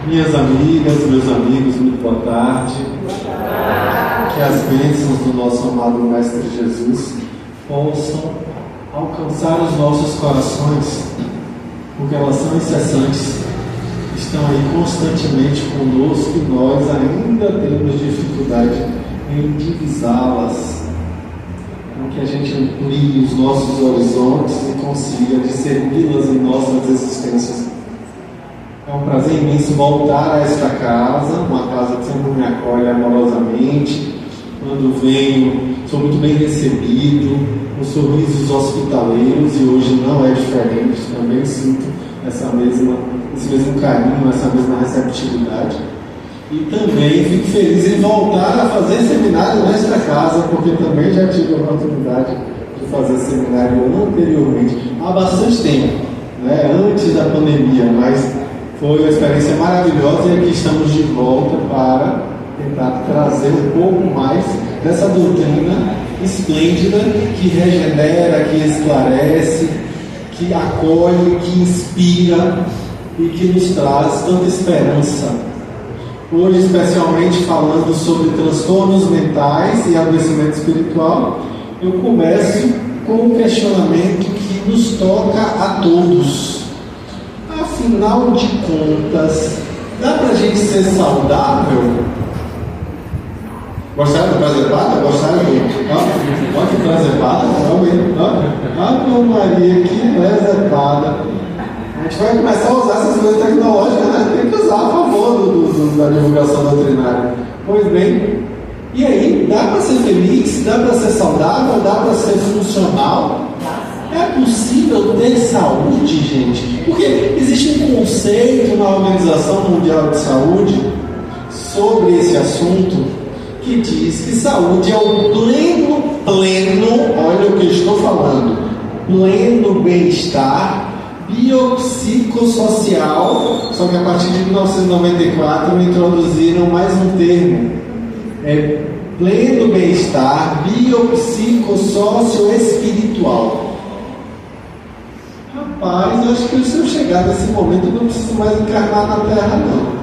Minhas amigas, meus amigos, muito boa tarde. Que as bênçãos do nosso amado Mestre Jesus possam alcançar os nossos corações, porque elas são incessantes, estão aí constantemente conosco e nós ainda temos dificuldade em divisá-las. Então, que a gente amplie os nossos horizontes e consiga discerni-las em nossas existências. É um prazer imenso voltar a esta casa, uma casa que sempre me acolhe amorosamente. Quando venho, sou muito bem recebido, com sorrisos hospitaleiros, e hoje não é diferente. Também sinto esse mesmo carinho, essa mesma receptividade. E também fico feliz em voltar a fazer seminário nesta casa, porque também já tive a oportunidade de fazer seminário anteriormente, há bastante tempo, né? Antes da pandemia, mas foi uma experiência maravilhosa e aqui estamos de volta para tentar trazer um pouco mais dessa doutrina esplêndida que regenera, que esclarece, que acolhe, que inspira e que nos traz tanta esperança. Hoje, especialmente falando sobre transtornos mentais e adoecimento espiritual, eu começo com um questionamento que nos toca a todos. Afinal de contas, dá pra gente ser saudável? Gostaram da presepada? Gostaram do... Olha que presepada, Ave Maria, que presepada. A gente vai começar a usar essas coisas tecnológicas, né? Tem que usar a favor da divulgação doutrinária. Pois bem, e aí, dá para ser feliz? Dá para ser saudável? Dá para ser funcional? É possível ter saúde, gente? Porque existe um conceito na Organização Mundial de Saúde sobre esse assunto que diz que saúde é o pleno, olha o que eu estou falando, pleno bem-estar biopsicossocial, só que a partir de 1994 introduziram mais um termo, pleno bem-estar biopsicossocioespiritual. Rapaz, eu acho que se eu chegar nesse momento eu não preciso mais encarnar na Terra, não.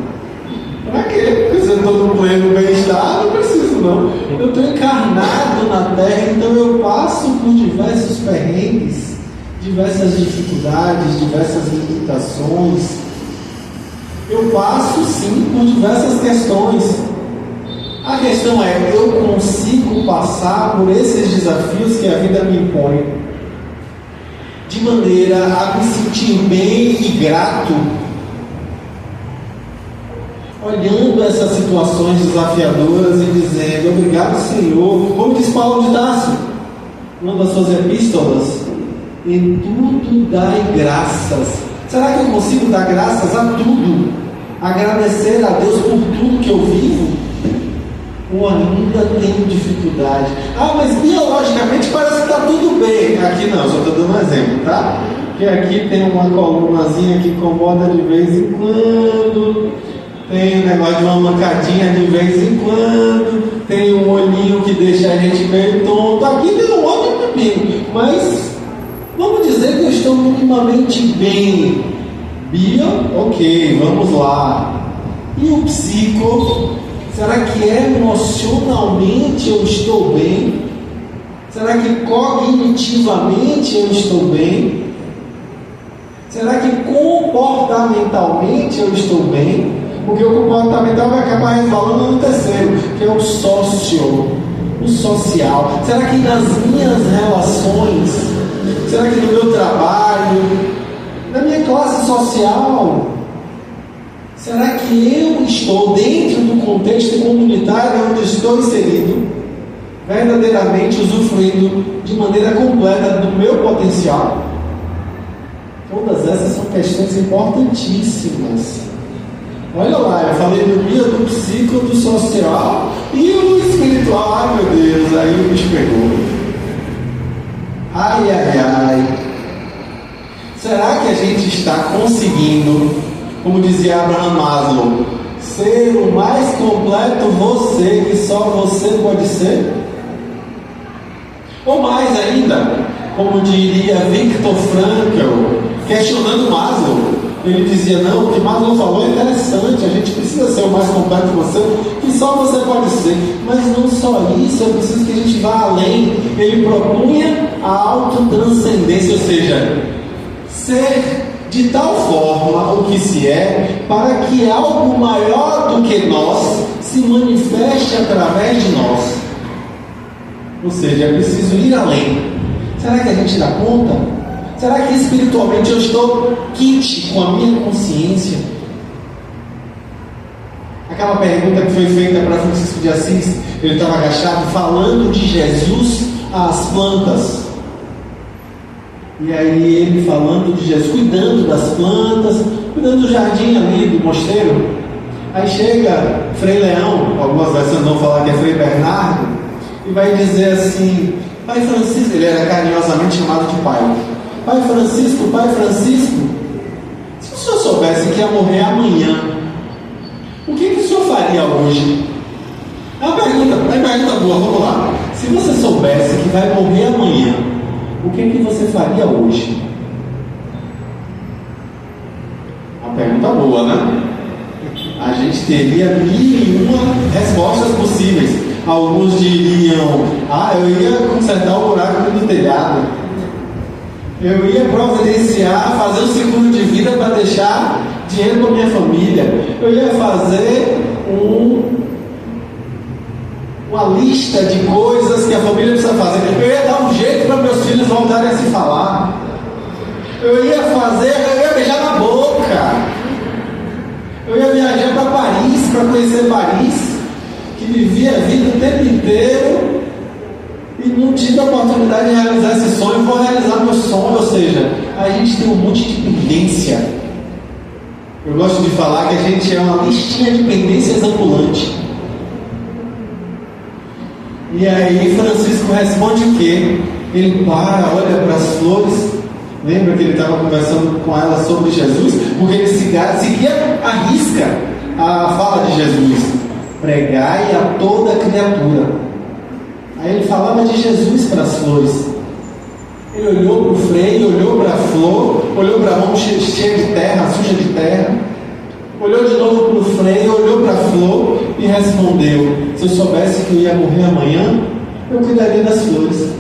Pra quê? Porque se eu estou no pleno bem-estar, não preciso, não. Eu estou encarnado na Terra, então eu passo por diversos perrengues, diversas dificuldades, diversas limitações. Eu passo, sim, por diversas questões. A questão é, eu consigo passar por esses desafios que a vida me impõe de maneira a me sentir bem e grato, olhando essas situações desafiadoras e dizendo, obrigado, Senhor, como diz Paulo de Tarso, uma das suas epístolas, em tudo dai graças. Será que eu consigo dar graças a tudo? Agradecer a Deus por tudo que eu vivo? Ou ainda tenho dificuldade? Mas biologicamente parece que está tudo bem. Aqui não, só estou dando um exemplo, tá? Porque aqui tem uma colunazinha que incomoda de vez em quando, tem um negócio de uma mancadinha de vez em quando, tem um olhinho que deixa a gente meio tonto. Aqui tem um outro pepino, mas vamos dizer que eu estou minimamente bem. Ok, vamos lá. E o psico? Será que emocionalmente eu estou bem? Será que cognitivamente eu estou bem? Será que comportamentalmente eu estou bem? Porque o comportamental vai acabar resvalando no terceiro, que é o social. Será que nas minhas relações, será que no meu trabalho, na minha classe social, será que eu estou dentro do contexto comunitário onde estou inserido, verdadeiramente usufruindo de maneira completa do meu potencial? Todas essas são questões importantíssimas. Olha lá, eu falei do bio, do psico, do social e o espiritual. Ai meu Deus, aí o bicho pegou. Ai. Será que a gente está conseguindo, como dizia Abraham Maslow, ser o mais completo você que só você pode ser? Ou mais ainda, como diria Viktor Frankl, questionando Maslow, Ele dizia, não, o que Marlon falou é interessante, a gente precisa ser o mais completo que você, que só você pode ser. Mas não só isso, eu preciso que a gente vá além. Ele propunha a autotranscendência, ou seja, ser de tal forma o que se é, para que algo maior do que nós se manifeste através de nós. Ou seja, é preciso ir além. Será que a gente dá conta? Será que espiritualmente eu estou quente com a minha consciência? Aquela pergunta que foi feita para Francisco de Assis, ele estava agachado falando de Jesus às plantas. E aí ele falando de Jesus, cuidando das plantas, cuidando do jardim ali, do mosteiro. Aí chega Frei Leão, algumas versões vão falar que é Frei Bernardo, e vai dizer assim, Pai Francisco, ele era carinhosamente chamado de pai. Pai Francisco, se o senhor soubesse que ia morrer amanhã, o que o senhor faria hoje? É uma pergunta boa, vamos lá. Se você soubesse que vai morrer amanhã, o que você faria hoje? Uma pergunta boa, né? A gente teria 1001 respostas possíveis. Alguns diriam, eu ia consertar o buraco do telhado. Eu ia providenciar, fazer um seguro de vida para deixar dinheiro para minha família. Eu ia fazer uma lista de coisas que a família precisa fazer. Eu ia dar um jeito para meus filhos voltarem a se falar. Eu ia beijar na boca. Eu ia viajar para Paris, para conhecer Paris, que vivia a vida o tempo inteiro e não tive a oportunidade de realizar esse sonho. Vou realizar meu sonho. Ou seja, a gente tem um monte de pendência. Eu gosto de falar que a gente é uma listinha de pendências ambulante. E aí Francisco responde o quê? Ele olha para as flores. Lembra que ele estava conversando com ela sobre Jesus? Porque ele seguia à risca a fala de Jesus: pregai a toda criatura. Aí ele falava de Jesus para as flores. Ele olhou para o freio, olhou para a flor, olhou para a mão cheia de terra, suja de terra, olhou de novo para o freio, olhou para a flor e respondeu: se eu soubesse que eu ia morrer amanhã, eu cuidaria das flores.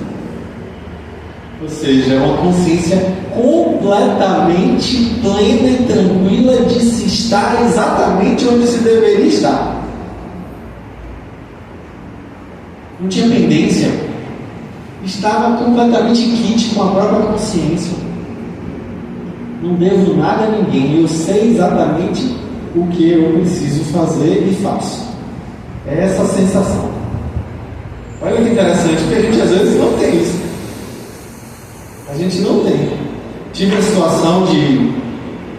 Ou seja, uma consciência completamente plena e tranquila de se estar exatamente onde se deveria estar. Não tinha pendência. Estava completamente quite com a própria consciência. Não devo nada a ninguém. Eu sei exatamente o que eu preciso fazer e faço. É essa a sensação. Olha que interessante, porque a gente às vezes não tem isso. A gente não tem. Tive uma situação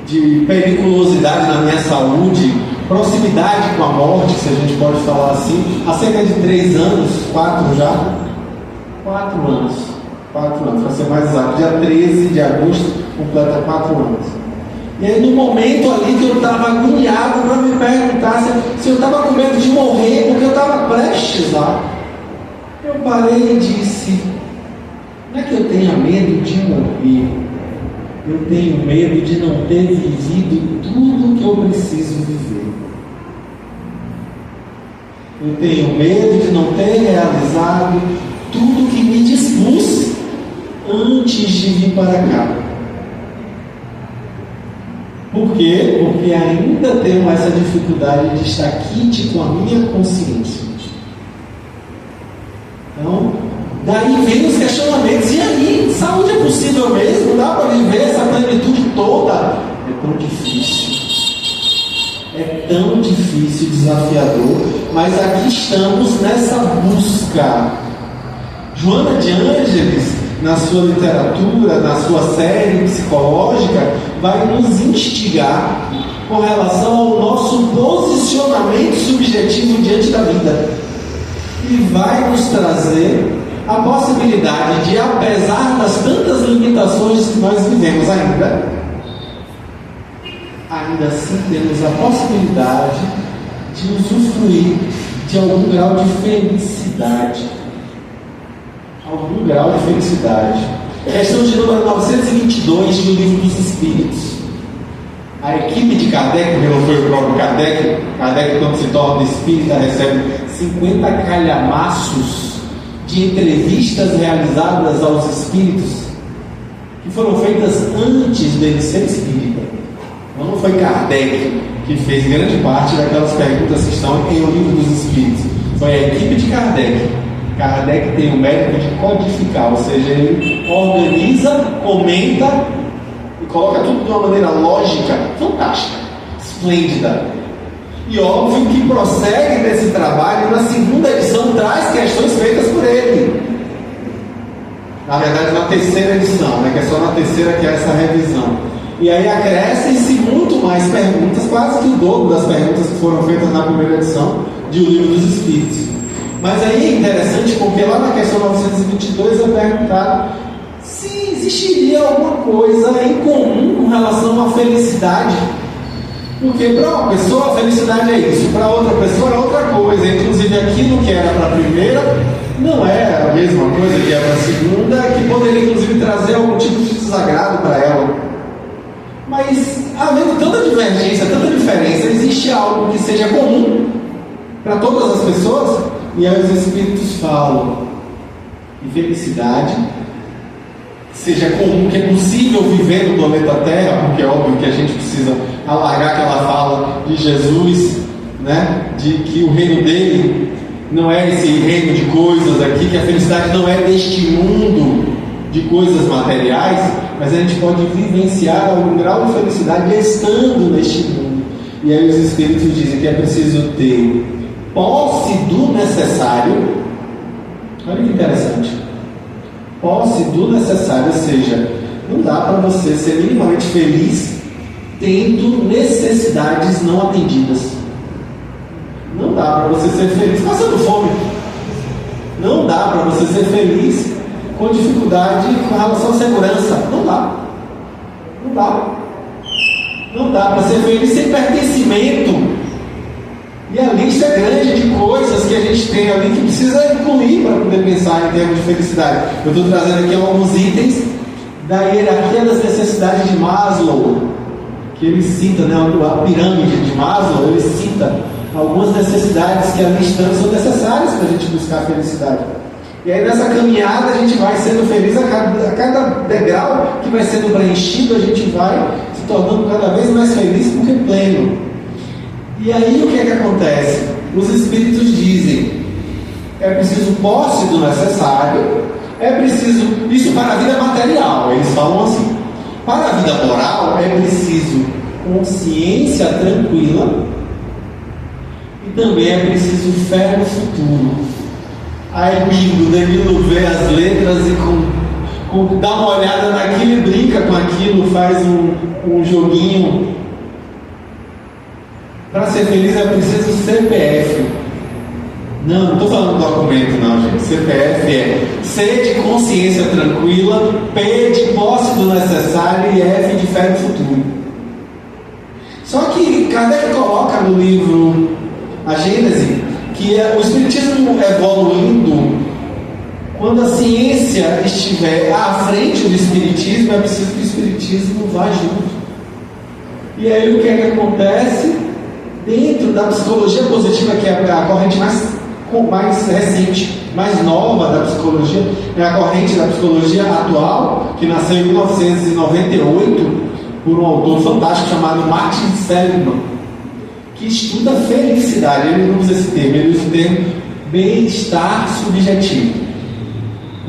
de periculosidade na minha saúde, proximidade com a morte, se a gente pode falar assim, há cerca de 3 anos, 4 já. 4 anos, para ser mais exato, dia 13 de agosto, completa 4 anos. E aí no momento ali que eu estava agoniado para me perguntar se eu estava com medo de morrer, porque eu estava prestes lá, eu parei e disse: não é que eu tenha medo de morrer, eu tenho medo de não ter vivido tudo que eu preciso viver. Eu tenho medo de não ter realizado tudo que me dispus antes de vir para cá. Por quê? Porque ainda tenho essa dificuldade de estar quite com a minha consciência. Então, daí vem os questionamentos. E aí, saúde é possível mesmo? Dá para viver essa plenitude toda? É tão difícil. É tão difícil, desafiador. Mas aqui estamos nessa busca. Joana de Ângeles, na sua literatura, na sua série psicológica, vai nos instigar com relação ao nosso posicionamento subjetivo diante da vida. E vai nos trazer a possibilidade de, apesar das tantas limitações que nós vivemos ainda assim temos a possibilidade de usufruir de algum grau de felicidade. Algum grau de felicidade. Questão de número 922 do Livro dos Espíritos. A equipe de Kardec, que não foi o próprio Kardec, Kardec, quando se torna espírita, recebe 50 calhamaços de entrevistas realizadas aos espíritos que foram feitas antes dele ser espírita. Então não foi Kardec que fez grande parte daquelas perguntas que estão em O Livro dos Espíritos. Foi a equipe de Kardec. Kardec tem o mérito de codificar, ou seja, ele organiza, comenta e coloca tudo de uma maneira lógica, fantástica, esplêndida. E óbvio que prossegue nesse trabalho, na segunda edição traz questões feitas por ele. Na verdade, na terceira edição, que é só na terceira que é essa revisão. E aí acrescem-se muito mais perguntas, quase que o dobro das perguntas que foram feitas na primeira edição de O Livro dos Espíritos. Mas aí é interessante porque lá na questão 922 é perguntado se existiria alguma coisa em comum com relação à felicidade. Porque para uma pessoa a felicidade é isso, para outra pessoa é outra coisa. Inclusive aquilo que era para a primeira não é a mesma coisa que é para a segunda, que poderia inclusive trazer algum tipo de desagrado para ela. Mas havendo tanta divergência, tanta diferença, existe algo que seja comum para todas as pessoas? E aí os Espíritos falam de felicidade, seja comum, que é possível viver no planeta Terra, porque é óbvio que a gente precisa alargar aquela fala de Jesus, de que o reino dele não é esse reino de coisas aqui, que a felicidade não é deste mundo de coisas materiais, mas a gente pode vivenciar algum grau de felicidade estando neste mundo. E aí os Espíritos dizem que é preciso ter posse do necessário. Olha que interessante. Posse do necessário, ou seja, não dá para você ser minimamente feliz tendo necessidades não atendidas. Não dá para você ser feliz passando fome. Não dá para você ser feliz com dificuldade com relação à segurança. Não dá. Não dá. Não dá para ser feliz sem pertencimento. E a lista é grande de coisas que a gente tem ali que precisa incluir para poder pensar em termos de felicidade. Eu estou trazendo aqui alguns itens da hierarquia das necessidades de Maslow, que ele cita, a pirâmide de Maslow, ele cita algumas necessidades que ali estão são necessárias para a gente buscar a felicidade. E aí nessa caminhada a gente vai sendo feliz a cada degrau que vai sendo preenchido, a gente vai se tornando cada vez mais feliz porque pleno. E aí o que é que acontece? Os Espíritos dizem: é preciso posse do necessário, é preciso, isso para a vida material, eles falam assim. Para a vida moral é preciso consciência tranquila e também é preciso fé no futuro. Aí o Danilo vê as letras e dá uma olhada naquilo e brinca com aquilo, faz um joguinho. Para ser feliz é preciso CPF. Não estou falando do documento não, gente. CPF é C de consciência tranquila, P de posse do necessário e F de fé no futuro. Só que Kardec coloca no livro A Gênese que o Espiritismo evoluindo, quando a ciência estiver à frente do Espiritismo, é preciso que o Espiritismo vá junto. E aí o que é que acontece? Dentro da psicologia positiva, que é a corrente mais recente, mais nova da psicologia, é a corrente da psicologia atual, que nasceu em 1998 por um autor fantástico chamado Martin Seligman, que estuda felicidade. Ele não usa esse termo, ele usa o termo bem-estar subjetivo.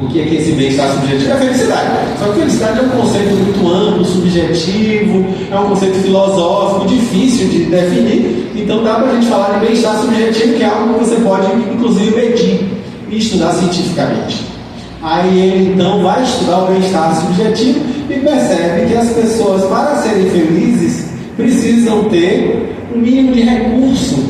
O que é esse bem-estar subjetivo? É a felicidade. Só que felicidade é um conceito muito amplo, subjetivo, é um conceito filosófico, difícil de definir. Então dá para a gente falar de bem-estar subjetivo, que é algo que você pode, inclusive, medir e estudar cientificamente. Aí ele então vai estudar o bem-estar subjetivo e percebe que as pessoas, para serem felizes, precisam ter um mínimo de recurso.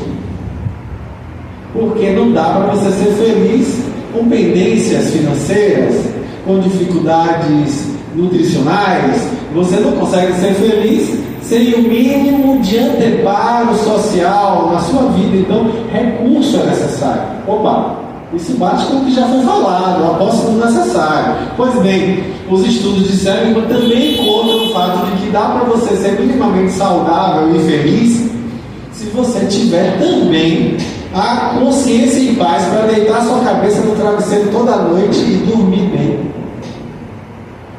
Porque não dá para você ser feliz com pendências financeiras, com dificuldades nutricionais. Você não consegue ser feliz sem o mínimo de anteparo social na sua vida. Então, recurso é necessário. Opa! Isso bate com o que já foi falado, o apóstolo necessário. Pois bem, os estudos disseram que também encontram o fato de que dá para você ser minimamente saudável e feliz se você tiver também a consciência em paz para deitar sua cabeça no travesseiro toda noite e dormir bem.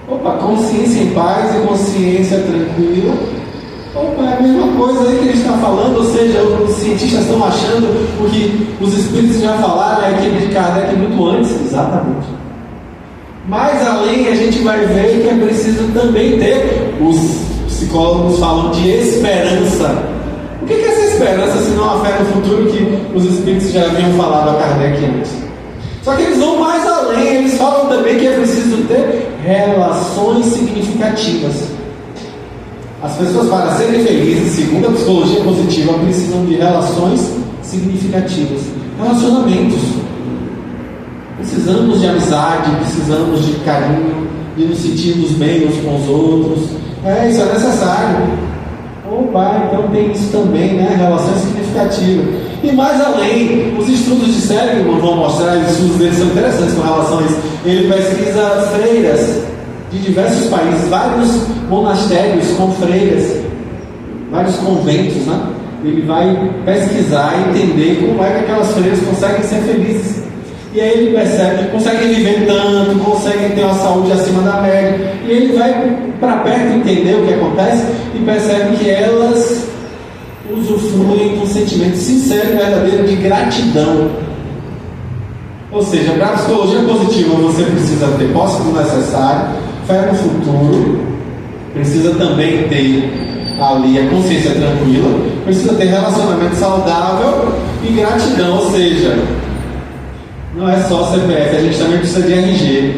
Opa, consciência em paz e consciência tranquila. Opa, é a mesma coisa aí que a gente está falando, ou seja, os cientistas estão achando o que os espíritos já falaram, a equipe de Kardec muito antes, exatamente. Mas além, a gente vai ver que é preciso também ter, os psicólogos falam de esperança. O que é essa esperança, se não a fé no futuro que os espíritos já haviam falado a Kardec antes? Só que eles vão mais além, eles falam também que é preciso ter relações significativas. As pessoas, para serem felizes, segundo a psicologia positiva, precisam de relações significativas. Relacionamentos. Precisamos de amizade, precisamos de carinho, de nos sentirmos bem uns com os outros. Isso é necessário. Opa, então tem isso também, né? Relações significativas. E mais além, os estudos de cérebro vão mostrar, os estudos deles são interessantes com relação a isso. Ele pesquisa freiras de diversos países, vários monastérios com freiras, vários conventos, né? Ele vai pesquisar e entender como é que aquelas freiras conseguem ser felizes. E aí ele percebe que conseguem viver tanto, conseguem ter uma saúde acima da média. E ele vai para perto entender o que acontece e percebe que elas usufruem de um sentimento sincero e verdadeiro de gratidão. Ou seja, para a psicologia positiva você precisa ter posse do necessário, fé no futuro, precisa também ter ali a consciência tranquila, precisa ter relacionamento saudável e gratidão, ou seja, não é só CPF, a gente também precisa de RG.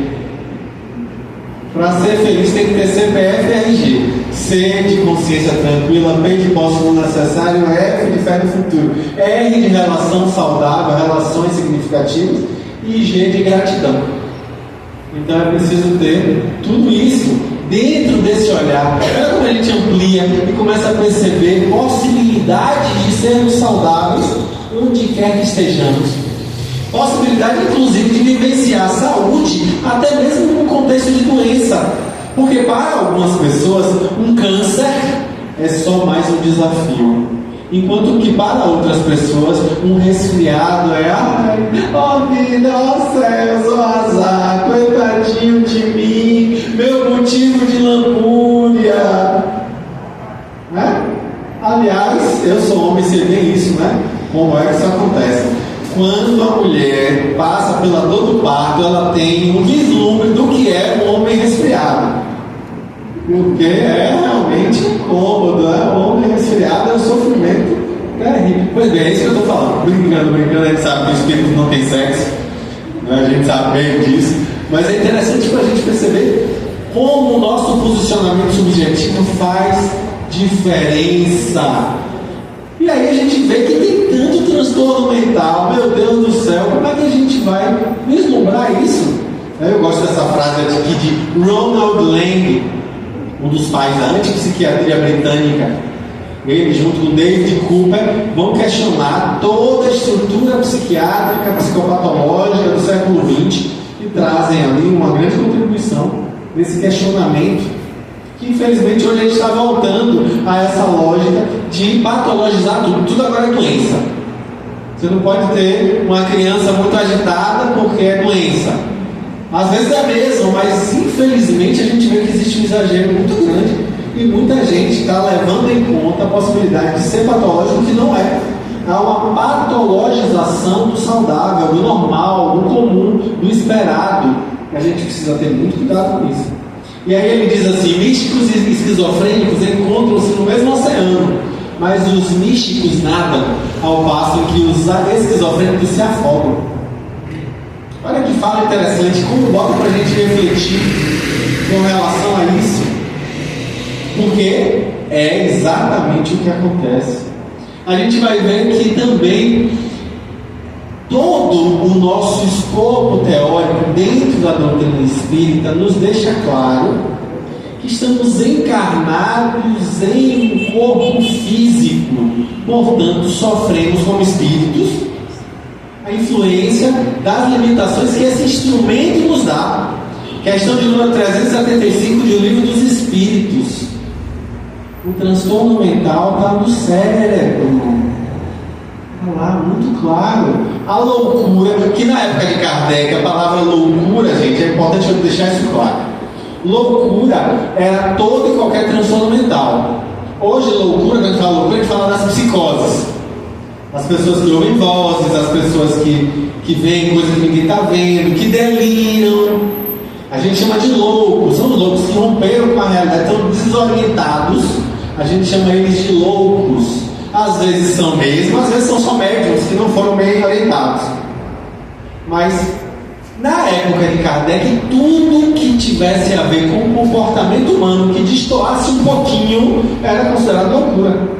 Para ser feliz tem que ter CPF e RG. C de consciência tranquila, B de posse do necessário, F de fé no futuro, R de relação saudável, relações significativas e G de gratidão. Então é preciso ter tudo isso dentro desse olhar. Olha como a gente amplia e começa a perceber possibilidades de sermos saudáveis onde quer que estejamos. Possibilidade, inclusive, de vivenciar a saúde até mesmo no contexto de doença. Porque para algumas pessoas um câncer é só mais um desafio. Enquanto que para outras pessoas um resfriado é ai, ó vida, ó céus, ó azar, coitadinho de mim, meu motivo de lamúria, né? Aliás, eu sou homem, sei bem isso, né? Como é que isso acontece? Quando a mulher passa pela dor do parto, ela tem um vislumbre do que é um homem resfriado. Porque é realmente incômodo, né? O homem resfriado é um sofrimento terrível. Pois bem, é isso que eu estou falando. Brincando, a gente sabe que o espírito não tem sexo, né? A gente sabe bem disso. Mas é interessante para a gente perceber como o nosso posicionamento subjetivo faz diferença. E aí a gente vê que tem tanto transtorno mental, meu Deus do céu, como é que a gente vai vislumbrar isso? Eu gosto dessa frase aqui de Ronald Lang, um dos pais da antipsiquiatria britânica. Ele, junto com David Cooper, vão questionar toda a estrutura psiquiátrica, psicopatológica do século XX e trazem ali uma grande contribuição nesse questionamento que infelizmente hoje a gente está voltando a essa lógica de patologizar tudo agora é doença. Você não pode ter uma criança muito agitada porque é doença. Às vezes é mesmo, mas infelizmente a gente vê que existe um exagero muito grande e muita gente está levando em conta a possibilidade de ser patológico, que não é. Há uma patologização do saudável, do normal, do comum, do esperado. A gente precisa ter muito cuidado com isso. E aí ele diz assim: místicos e esquizofrênicos encontram-se no mesmo oceano, mas os místicos nadam, ao passo que os esquizofrênicos se afogam. Olha que fala interessante, como bota para a gente refletir com relação a isso. Porque é exatamente o que acontece. A gente vai ver que também todo o nosso escopo teórico dentro da doutrina espírita nos deixa claro que estamos encarnados em um corpo físico, portanto sofremos como espíritos, a influência das limitações que esse instrumento nos dá. Questão de número 375 de O Livro dos Espíritos. O transtorno mental está no cérebro. Está lá, muito claro. A loucura, que na época de Kardec, a palavra loucura, gente, é importante eu deixar isso claro. Loucura era todo e qualquer transtorno mental. Hoje, loucura, quando a gente fala loucura, a gente fala das psicoses. As pessoas que ouvem vozes, as pessoas que veem coisas que ninguém está vendo, que deliram. A gente chama de loucos. São loucos que romperam com a realidade, estão desorientados. A gente chama eles de loucos. Às vezes são mesmo, às vezes são só médiums que não foram bem orientados. Mas, na época de Kardec, tudo que tivesse a ver com o comportamento humano, que destoasse um pouquinho, era considerado loucura.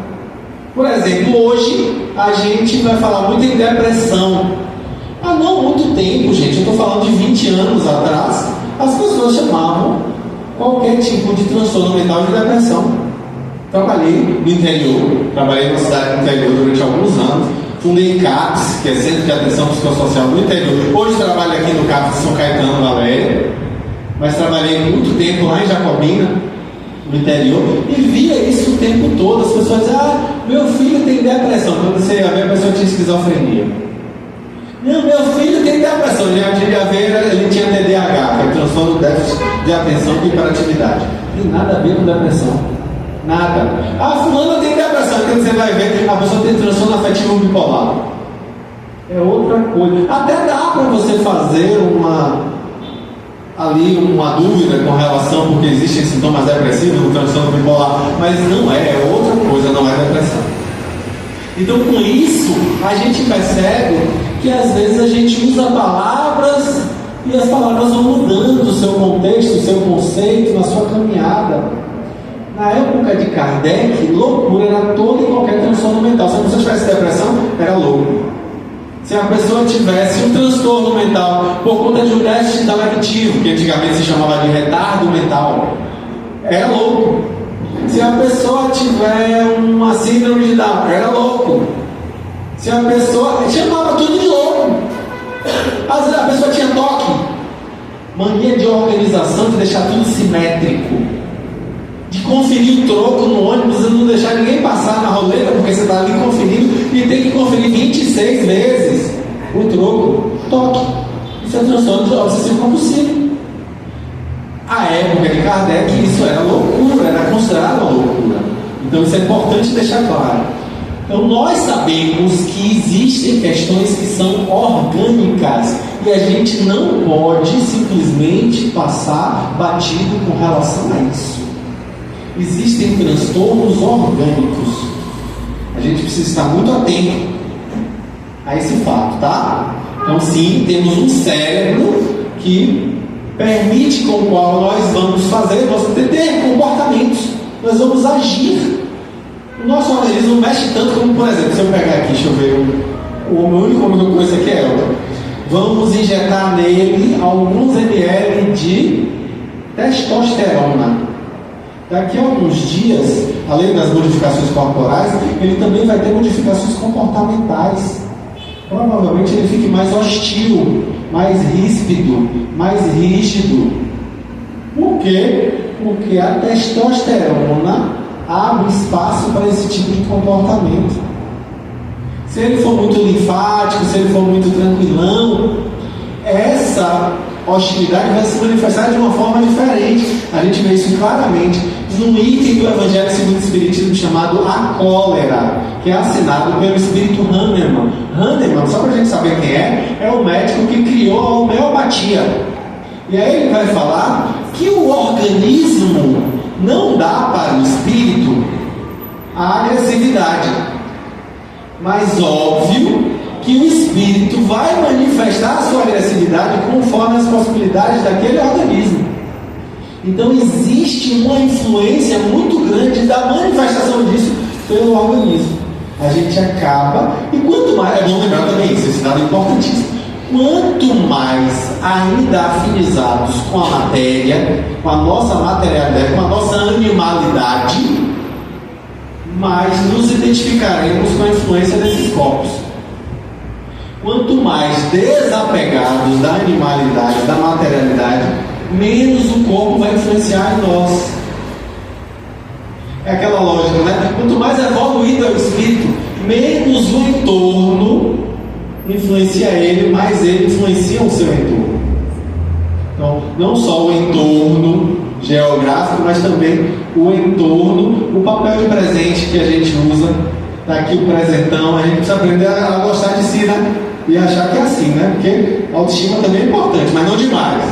Por exemplo, hoje a gente vai falar muito em depressão. Há não muito tempo, gente, eu estou falando de 20 anos atrás, as pessoas chamavam qualquer tipo de transtorno mental de depressão. Trabalhei no interior, trabalhei numa cidade do interior durante alguns anos, fundei CAPS, que é Centro de Atenção Psicossocial do Interior. Hoje trabalho aqui no CAPS de São Caetano, Valéria, mas trabalhei muito tempo lá em Jacobina, no interior, e via isso o tempo todo. As pessoas diziam, meu filho tem depressão. Quando você ia ver, a pessoa tinha esquizofrenia. Não, meu filho tem depressão. Ele ia ver, ele tinha TDAH, que é transtorno de déficit de atenção e hiperatividade. Não tem nada a ver com depressão. Nada. Fulana tem depressão. Quando você vai ver, a pessoa tem transtorno afetivo bipolar. É outra coisa. Até dá para você fazer uma dúvida com relação, porque existem sintomas depressivos no transtorno bipolar, mas não é outra coisa, não é depressão. Então, com isso, a gente percebe que às vezes a gente usa palavras e as palavras vão mudando o seu contexto, o seu conceito, na sua caminhada. Na época de Kardec, loucura era todo e qualquer transtorno mental. Se a pessoa tivesse depressão, era louco. Se a pessoa tivesse um transtorno mental por conta de um déficit intelectivo, que antigamente se chamava de retardo mental, era louco. Se a pessoa tiver uma síndrome de Down, era louco. Se a pessoa... chamava tudo de louco. Às vezes a pessoa tinha toque, mania de organização, de deixar tudo simétrico, de conferir o troco no ônibus e não deixar ninguém passar na roleta, porque você está ali conferindo e tem que conferir 26 vezes o troco. Toque. Isso é transtorno de obsessivo compulsivo. A época de Kardec, isso era loucura, era considerado uma loucura. Então isso é importante deixar claro. Então nós sabemos que existem questões que são orgânicas e a gente não pode simplesmente passar batido com relação a isso. Existem transtornos orgânicos. A gente precisa estar muito atento a esse fato, tá? Então sim, temos um cérebro que permite com o qual nós vamos fazer, nós ter comportamentos, nós vamos agir. O nosso organismo mexe tanto como, por exemplo, se eu pegar aqui, deixa eu ver, o único homem que eu conheço aqui é Elton. Vamos injetar nele alguns ml de testosterona. Daqui a alguns dias, além das modificações corporais, ele também vai ter modificações comportamentais. Provavelmente ele fique mais hostil, mais ríspido, mais rígido. Por quê? Porque a testosterona abre espaço para esse tipo de comportamento. Se ele for muito linfático, se ele for muito tranquilão, essa hostilidade vai se manifestar de uma forma diferente. A gente vê isso claramente num item do Evangelho segundo o Espiritismo chamado A Cólera, que é assinado pelo Espírito Hahnemann. Hahnemann, só para a gente saber quem é o médico que criou a homeopatia. E aí ele vai falar que o organismo não dá para o espírito a agressividade, mas óbvio que o espírito vai manifestar a sua agressividade conforme as possibilidades daquele organismo. Então existe uma influência muito grande da manifestação disso pelo organismo. A gente acaba, e quanto mais, é bom lembrar também isso, esse dado é importantíssimo, quanto mais ainda afinizados com a matéria, com a nossa materialidade, com a nossa animalidade, mais nos identificaremos com a influência desses corpos. quanto mais desapegados da animalidade, da materialidade, menos o corpo vai influenciar em nós. É aquela lógica, né? Quanto mais evoluído é o espírito, menos o entorno influencia ele, mais ele influencia o seu entorno. Então, não só o entorno geográfico, mas também o entorno, o papel de presente que a gente usa. Tá aqui o presentão, a gente precisa aprender a gostar de si, né? E achar que é assim, né? Porque a autoestima também é importante, mas não demais.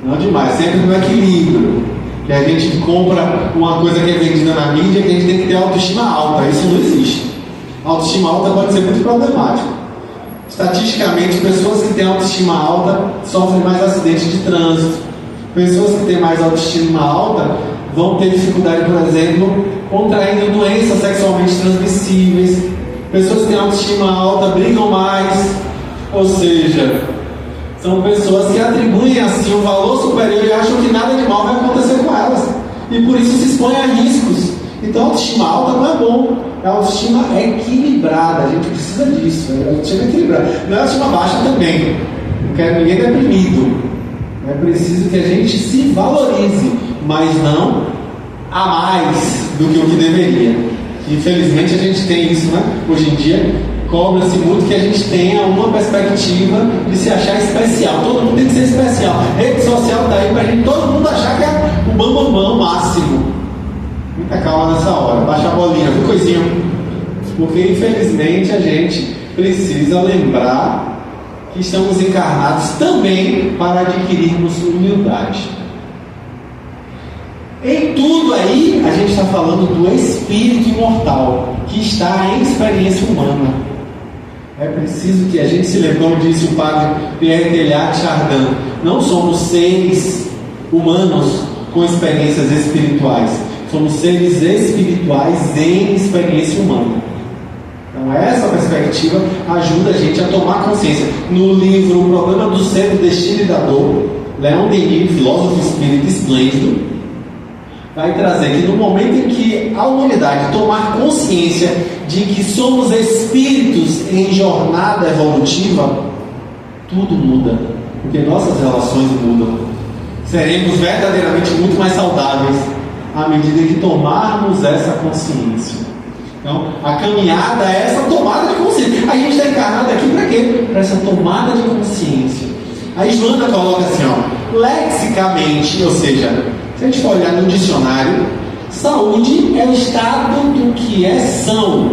Não demais, sempre no equilíbrio. Que a gente compra uma coisa que é vendida na mídia, que a gente tem que ter autoestima alta. Isso não existe. A autoestima alta pode ser muito problemático. Estatisticamente, pessoas que têm autoestima alta sofrem mais acidentes de trânsito. Pessoas que têm mais autoestima alta vão ter dificuldade, por exemplo, contraindo doenças sexualmente transmissíveis. Pessoas que têm autoestima alta brigam mais. Ou seja, são pessoas que atribuem assim um valor superior e acham que nada de mal vai acontecer com elas. E por isso se expõem a riscos. Então a autoestima alta não é bom. A autoestima é equilibrada. A gente precisa disso. A autoestima é equilibrada. Não é autoestima baixa também. Não quero ninguém deprimido. É preciso que a gente se valorize, mas não a mais do que o que deveria. Infelizmente a gente tem isso, né? Hoje em dia cobra-se muito que a gente tenha uma perspectiva de se achar especial. Todo mundo tem que ser especial. A rede social está aí para a gente, todo mundo achar que é o bambambam máximo. Muita calma nessa hora, baixa a bolinha, viu coisinha? Porque infelizmente a gente precisa lembrar que estamos encarnados também para adquirirmos humildade. Em tudo aí, a gente está falando do espírito imortal, que está em experiência humana. É preciso que a gente se lembre, como disse o padre Pierre Teilhard Chardin, não somos seres humanos com experiências espirituais, somos seres espirituais em experiência humana. Então essa perspectiva ajuda a gente a tomar consciência. No livro O Problema do Ser, do Destino e da Dor, Leon Denis, filósofo espírita esplêndido, vai trazer que no momento em que a humanidade tomar consciência de que somos espíritos em jornada evolutiva, tudo muda, porque nossas relações mudam. Seremos verdadeiramente muito mais saudáveis à medida que tomarmos essa consciência. Então, a caminhada é essa tomada de consciência. A gente está encarnado aqui para quê? Para essa tomada de consciência. Aí Joana coloca assim, ó, lexicamente, ou seja, se a gente for olhar no dicionário, saúde é o estado do que é são,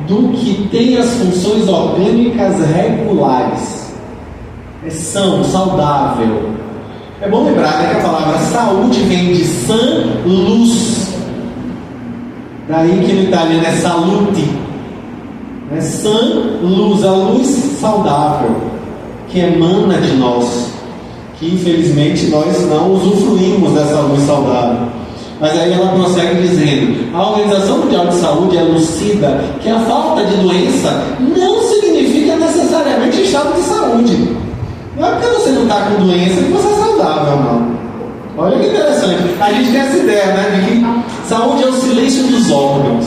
do que tem as funções orgânicas regulares. É são, saudável. É bom lembrar, né, que a palavra saúde vem de san, luz. Daí que no italiano é salute. É san, luz, a luz saudável que emana de nós. Que infelizmente nós não usufruímos dessa luz saudável. Mas aí ela prossegue dizendo: a Organização Mundial de Saúde elucida que a falta de doença não significa necessariamente estado de saúde. Não é porque você não está com doença que você é saudável, não. Olha que interessante. A gente tem essa ideia, né, de que saúde é o silêncio dos órgãos.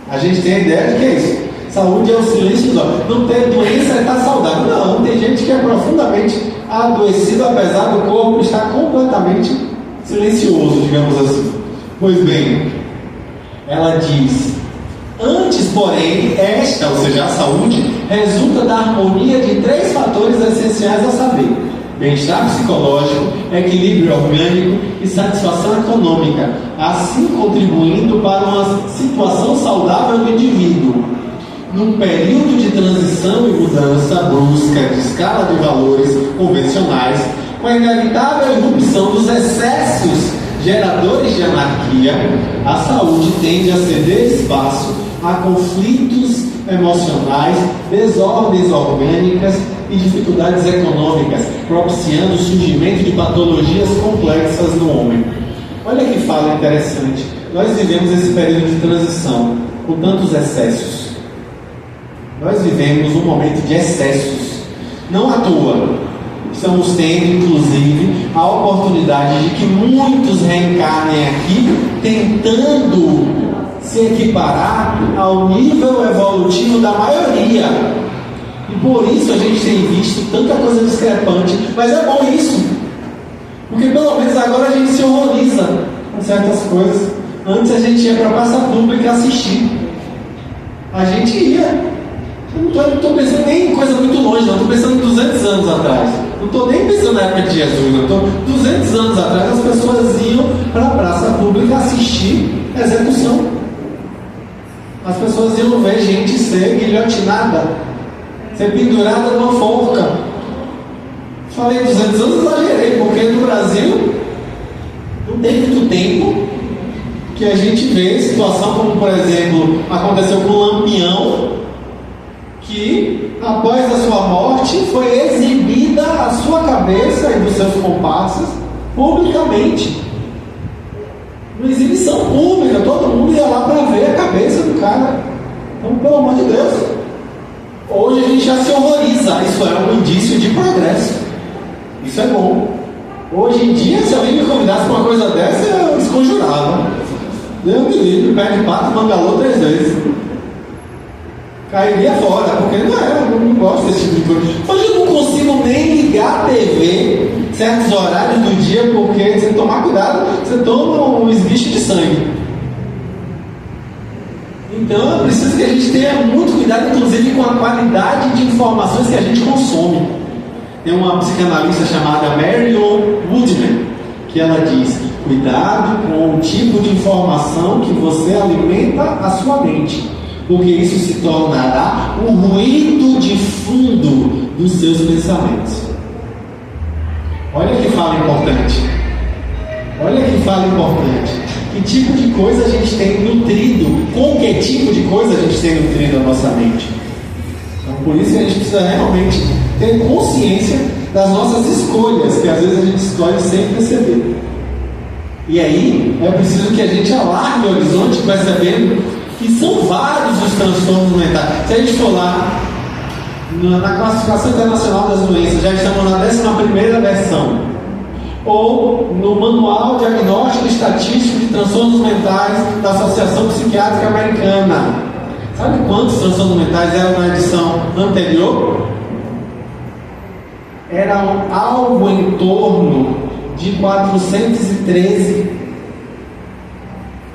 A gente tem a ideia de que é isso. Saúde é o silêncio dos órgãos. Não ter doença é estar saudável. Não, tem gente que é profundamente adoecido, apesar do corpo estar completamente silencioso, digamos assim. Pois bem, ela diz: antes, porém, esta, ou seja, a saúde, resulta da harmonia de 3 fatores essenciais a saber: bem-estar psicológico, equilíbrio orgânico e satisfação econômica, assim contribuindo para uma situação saudável do indivíduo. Num período de transição e mudança brusca de escala de valores convencionais, com a inevitável irrupção dos excessos geradores de anarquia, a saúde tende a ceder espaço a conflitos emocionais, desordens orgânicas e dificuldades econômicas, propiciando o surgimento de patologias complexas no homem. Olha que fala interessante. Nós vivemos esse período de transição com tantos excessos. Nós vivemos um momento de excessos. Não à toa, estamos tendo, inclusive, a oportunidade de que muitos reencarnem aqui, tentando se equiparar ao nível evolutivo da maioria. E por isso a gente tem visto tanta coisa discrepante. Mas é bom isso, porque pelo menos agora a gente se horroriza com certas coisas. Antes a gente ia para a praça pública assistir. A gente ia. Eu não estou pensando nem em coisa muito longe, não. Estou pensando em 200 anos atrás. Não estou nem pensando na época de Jesus. Eu estou 200 anos atrás, as pessoas iam para a praça pública assistir execução. As pessoas iam ver gente ser guilhotinada, ser pendurada numa forca. Falei 200 anos, exagerei, porque no Brasil não tem muito tempo que a gente vê situação como, por exemplo, aconteceu com o Lampião, que após a sua morte foi exibida a sua cabeça e dos seus comparsas publicamente. Uma exibição pública, todo mundo ia lá para ver a cabeça do cara. Então, pelo amor de Deus, hoje a gente já se horroriza. Isso é um indício de progresso. Isso é bom. Hoje em dia, se alguém me convidasse para uma coisa dessa, eu desconjurava. Deus me livre, pé de pato, mangalô 3 vezes. Cairia fora, porque eu não gosto desse tipo de coisa. Hoje eu não consigo nem ligar a TV certos horários do dia, porque se tomar cuidado, você toma um esguicho de sangue. Então é preciso que a gente tenha muito cuidado, inclusive com a qualidade de informações que a gente consome. Tem uma psicanalista chamada Marion Woodman, que ela diz: cuidado com o tipo de informação que você alimenta a sua mente, porque isso se tornará o ruído de fundo dos seus pensamentos. Olha que fala importante. Olha que fala importante. Que tipo de coisa a gente tem nutrido? Com que tipo de coisa a gente tem nutrido a nossa mente? Então, por isso que a gente precisa realmente ter consciência das nossas escolhas, que às vezes a gente escolhe sem perceber. E aí é preciso que a gente alargue o horizonte, percebendo que são vários os transtornos mentais. Se a gente for lá na classificação internacional das doenças, já estamos na 11ª versão, ou no manual diagnóstico e estatístico de transtornos mentais da Associação Psiquiátrica Americana. Sabe quantos transtornos mentais eram na edição anterior? Eram algo em torno de 413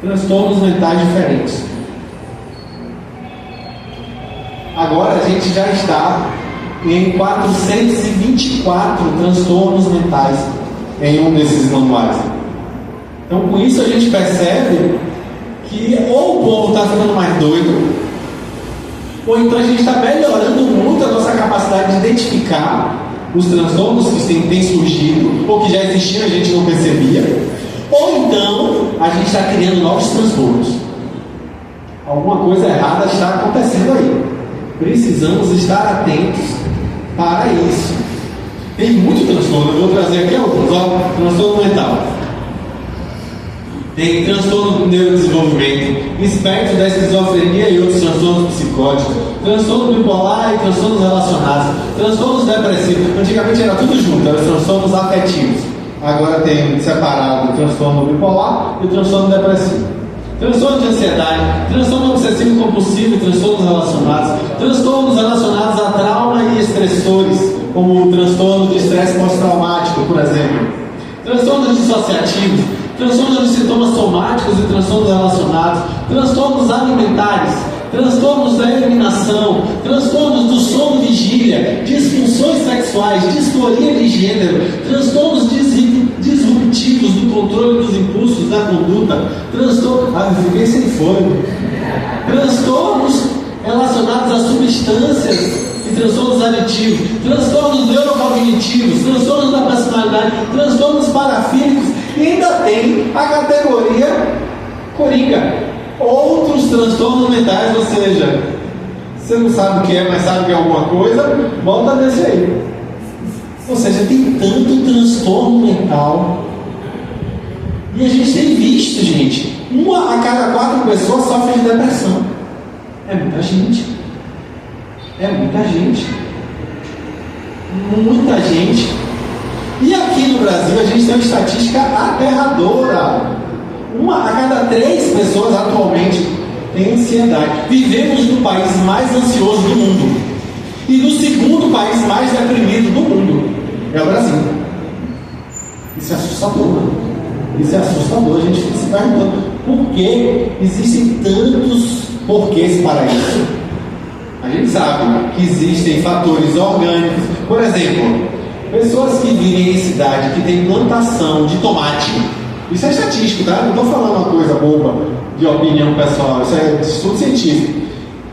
transtornos mentais diferentes. Agora a gente já está em 424 transtornos mentais em um desses manuais. Então, com isso a gente percebe que ou o povo está ficando mais doido, ou então a gente está melhorando muito a nossa capacidade de identificar os transtornos que têm surgido, ou que já existiam e a gente não percebia, ou então a gente está criando novos transtornos. Alguma coisa errada está acontecendo aí. Precisamos estar atentos para isso. Tem muito transtorno, eu vou trazer aqui alguns. Transtorno mental. Tem transtorno do neurodesenvolvimento, espectro da esquizofrenia e outros transtornos psicóticos, transtorno bipolar e transtornos relacionados, transtornos depressivos. Antigamente era tudo junto, eram os transtornos afetivos. Agora tem separado o transtorno bipolar e o transtorno depressivo. Transtorno de ansiedade, transtorno obsessivo compulsivo e transtornos relacionados a trauma e estressores, como o transtorno de estresse pós-traumático, por exemplo. Transtornos dissociativos, transtornos de sintomas somáticos e transtornos relacionados, transtornos alimentares, transtornos da eliminação, transtornos do sono vigília, disfunções sexuais, disforia de gênero, transtornos disruptivos do controle dos impulsos da conduta, fiquei sem fôlego, transtornos relacionados a substâncias e transtornos aditivos, transtornos neurocognitivos, transtornos da personalidade, transtornos parafílicos, e ainda tem a categoria coringa, outros transtornos mentais, ou seja, você não sabe o que é, mas sabe que é alguma coisa, volta desse aí. Ou seja, tem tanto transtorno mental. E a gente tem visto, gente, 1 a cada 4 pessoas sofre de depressão. É muita gente. É muita gente. Muita gente. E aqui no Brasil a gente tem uma estatística aterradora. 1 a cada 3 pessoas atualmente tem ansiedade. Vivemos no país mais ansioso do mundo. E no segundo país mais deprimido do mundo é o Brasil. Isso é assustador, né? Isso é assustador. A gente fica se perguntando por que existem tantos porquês para isso. A gente sabe que existem fatores orgânicos. Por exemplo, pessoas que vivem em cidade que tem plantação de tomate. Isso é estatístico, tá? Não estou falando uma coisa boba de opinião pessoal. Isso é estudo científico.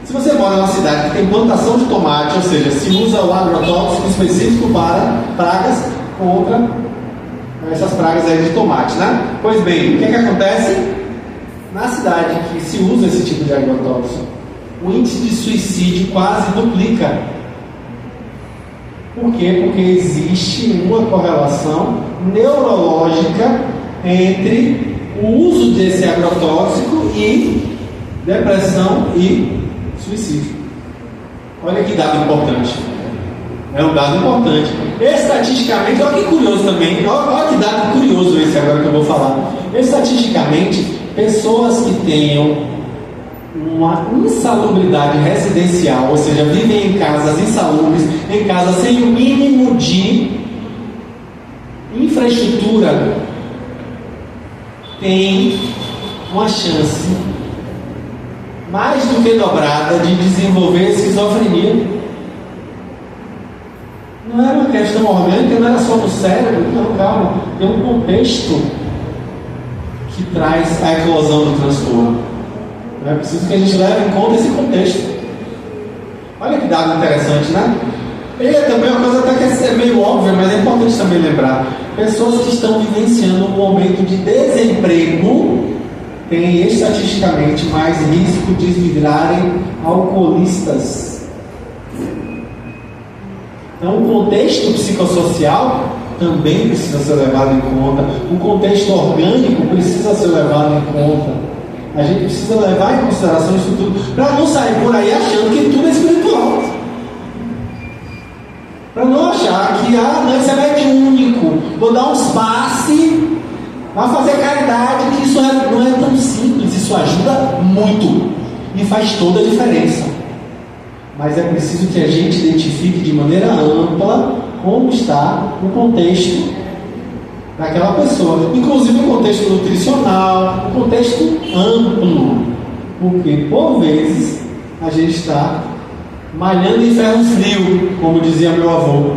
Se você mora numa cidade que tem plantação de tomate, ou seja, se usa o agrotóxico específico para pragas contra essas pragas aí de tomate, né? Pois bem, o que acontece? Na cidade que se usa esse tipo de agrotóxico, o índice de suicídio quase duplica. Por quê? Porque existe uma correlação neurológica entre o uso desse agrotóxico e depressão e suicídio. Olha que dado importante. É um dado importante. Estatisticamente, olha que curioso também. Olha que dado curioso esse agora que eu vou falar. Estatisticamente, pessoas que tenham uma insalubridade residencial, ou seja, vivem em casas insalubres, em casas sem o mínimo de infraestrutura, têm uma chance mais do que dobrada de desenvolver esquizofrenia. Não era uma questão orgânica, não era só no cérebro, não, calma. Tem um contexto que traz a eclosão do transtorno. É preciso que a gente leve em conta esse contexto. Olha que dado interessante, né? E é também uma coisa até que é meio óbvia, mas é importante também lembrar. Pessoas que estão vivenciando um momento de desemprego têm estatisticamente mais risco de virarem alcoolistas. Então, o contexto psicossocial também precisa ser levado em conta. O contexto orgânico precisa ser levado em conta. A gente precisa levar em consideração isso tudo, para não sair por aí achando que tudo é espiritual. Para não achar que, não, isso é mediúnico, vou dar uns passes, vai fazer caridade, que isso não é tão simples. Isso ajuda muito e faz toda a diferença. Mas é preciso que a gente identifique de maneira ampla como está o contexto daquela pessoa, inclusive o contexto nutricional, o contexto amplo, porque por vezes a gente está malhando em ferro frio, como dizia meu avô,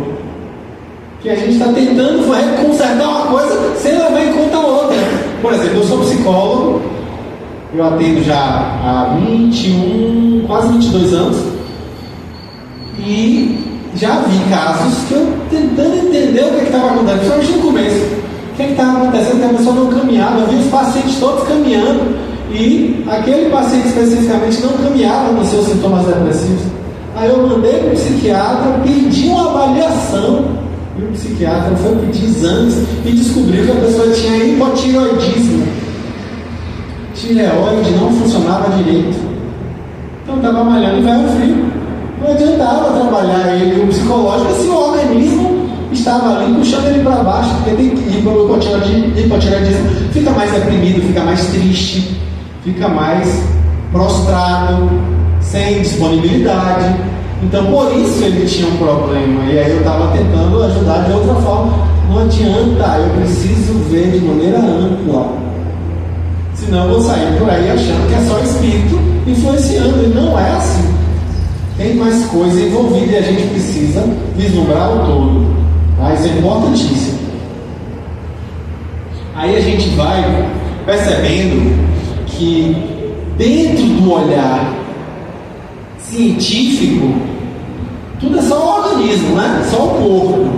que a gente está tentando consertar uma coisa sem levar em conta a outra. Por exemplo, eu sou psicólogo, eu atendo já há 21, quase 22 anos, e já vi casos que eu tentando entender o que estava acontecendo, principalmente no começo. O que estava acontecendo? Que a pessoa não caminhava, eu vi os pacientes todos caminhando e aquele paciente especificamente não caminhava nos seus sintomas depressivos. Aí eu mandei para o psiquiatra, pedi uma avaliação e o psiquiatra foi pedir exames e descobriu que a pessoa tinha hipotireoidismo. Tireoide não funcionava direito. Então estava malhando em ferro frio. Não adiantava trabalhar ele o psicológico se o organismo estava ali puxando ele para baixo, porque tem hipotireoidismo, fica mais deprimido, fica mais triste, fica mais prostrado, sem disponibilidade. Então por isso ele tinha um problema, e aí eu estava tentando ajudar de outra forma. Não adianta, eu preciso ver de maneira ampla, senão eu vou sair por aí achando que é só espírito influenciando, e não é assim. Tem mais coisa envolvida e a gente precisa vislumbrar o todo. Isso é importantíssimo. Aí a gente vai percebendo que dentro do olhar científico, tudo é só o organismo, né? Só o corpo.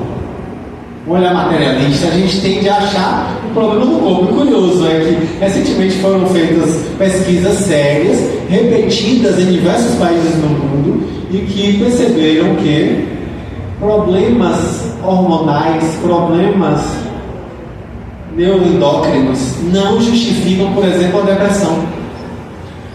O olhar materialista, a gente tende a achar o problema no corpo. O curioso é que recentemente foram feitas pesquisas sérias, repetidas em diversos países no mundo, e que perceberam que problemas hormonais, problemas neuroendócrinos não justificam, por exemplo, a depressão.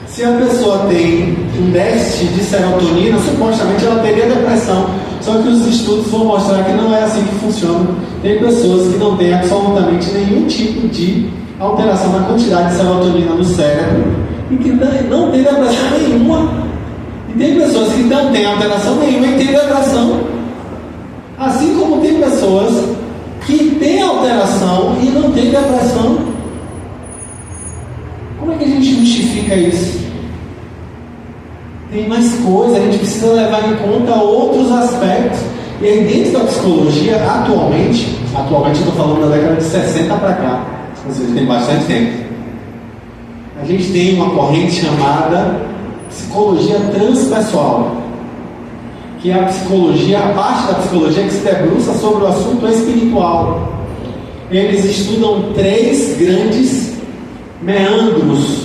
Se a pessoa tem um déficit de serotonina, supostamente ela teria depressão. Só que os estudos vão mostrar que não é assim que funciona. Tem pessoas que não têm absolutamente nenhum tipo de alteração na quantidade de serotonina no cérebro e que não tem depressão nenhuma. E tem pessoas pessoas que não têm alteração nenhuma e têm depressão. Assim como tem pessoas que têm alteração e não têm depressão. Como é que a gente justifica isso? Tem mais coisa, a gente precisa levar em conta outros aspectos. E aí dentro da psicologia, atualmente eu estou falando da década de 60 para cá, ou seja, tem bastante tempo. A gente tem uma corrente chamada psicologia transpessoal, que é a psicologia, a parte da psicologia que se debruça sobre o assunto espiritual. Eles estudam 3 grandes meandros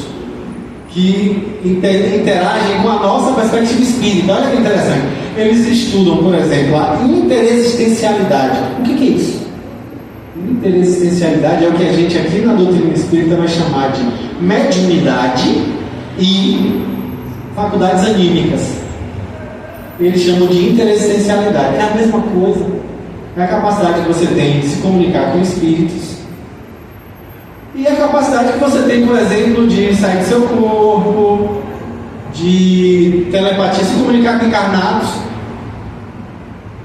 que interagem com a nossa perspectiva espírita. Olha que interessante. Eles estudam, por exemplo, a interexistencialidade. O que é isso? Interexistencialidade é o que a gente aqui na doutrina espírita vai chamar de mediunidade e faculdades anímicas. Eles chamam de interexistencialidade. É a mesma coisa. É a capacidade que você tem de se comunicar com espíritos. E a capacidade que você tem, por exemplo, de sair do seu corpo, de telepatia, se comunicar com encarnados.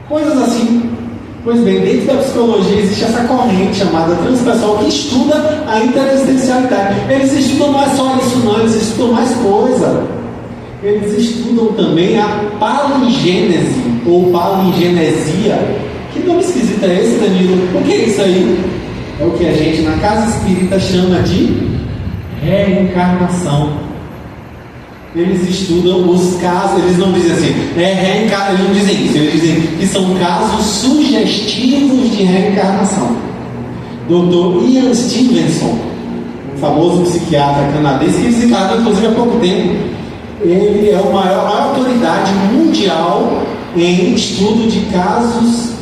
Coisas assim. Pois bem, dentro da psicologia existe essa corrente chamada transpessoal que estuda a interexistencialidade. Eles estudam não é só isso não, eles estudam mais coisa. Eles estudam também a palingênese ou palingenesia. Que nome esquisito é esse, Danilo? O que é isso aí? É o que a gente na casa espírita chama de reencarnação. Eles estudam os casos, eles não dizem assim, eles não dizem isso, eles dizem que são casos sugestivos de reencarnação. Dr. Ian Stevenson, um famoso psiquiatra canadense, que desencarnou inclusive há pouco tempo, ele é a maior autoridade mundial em estudo de casos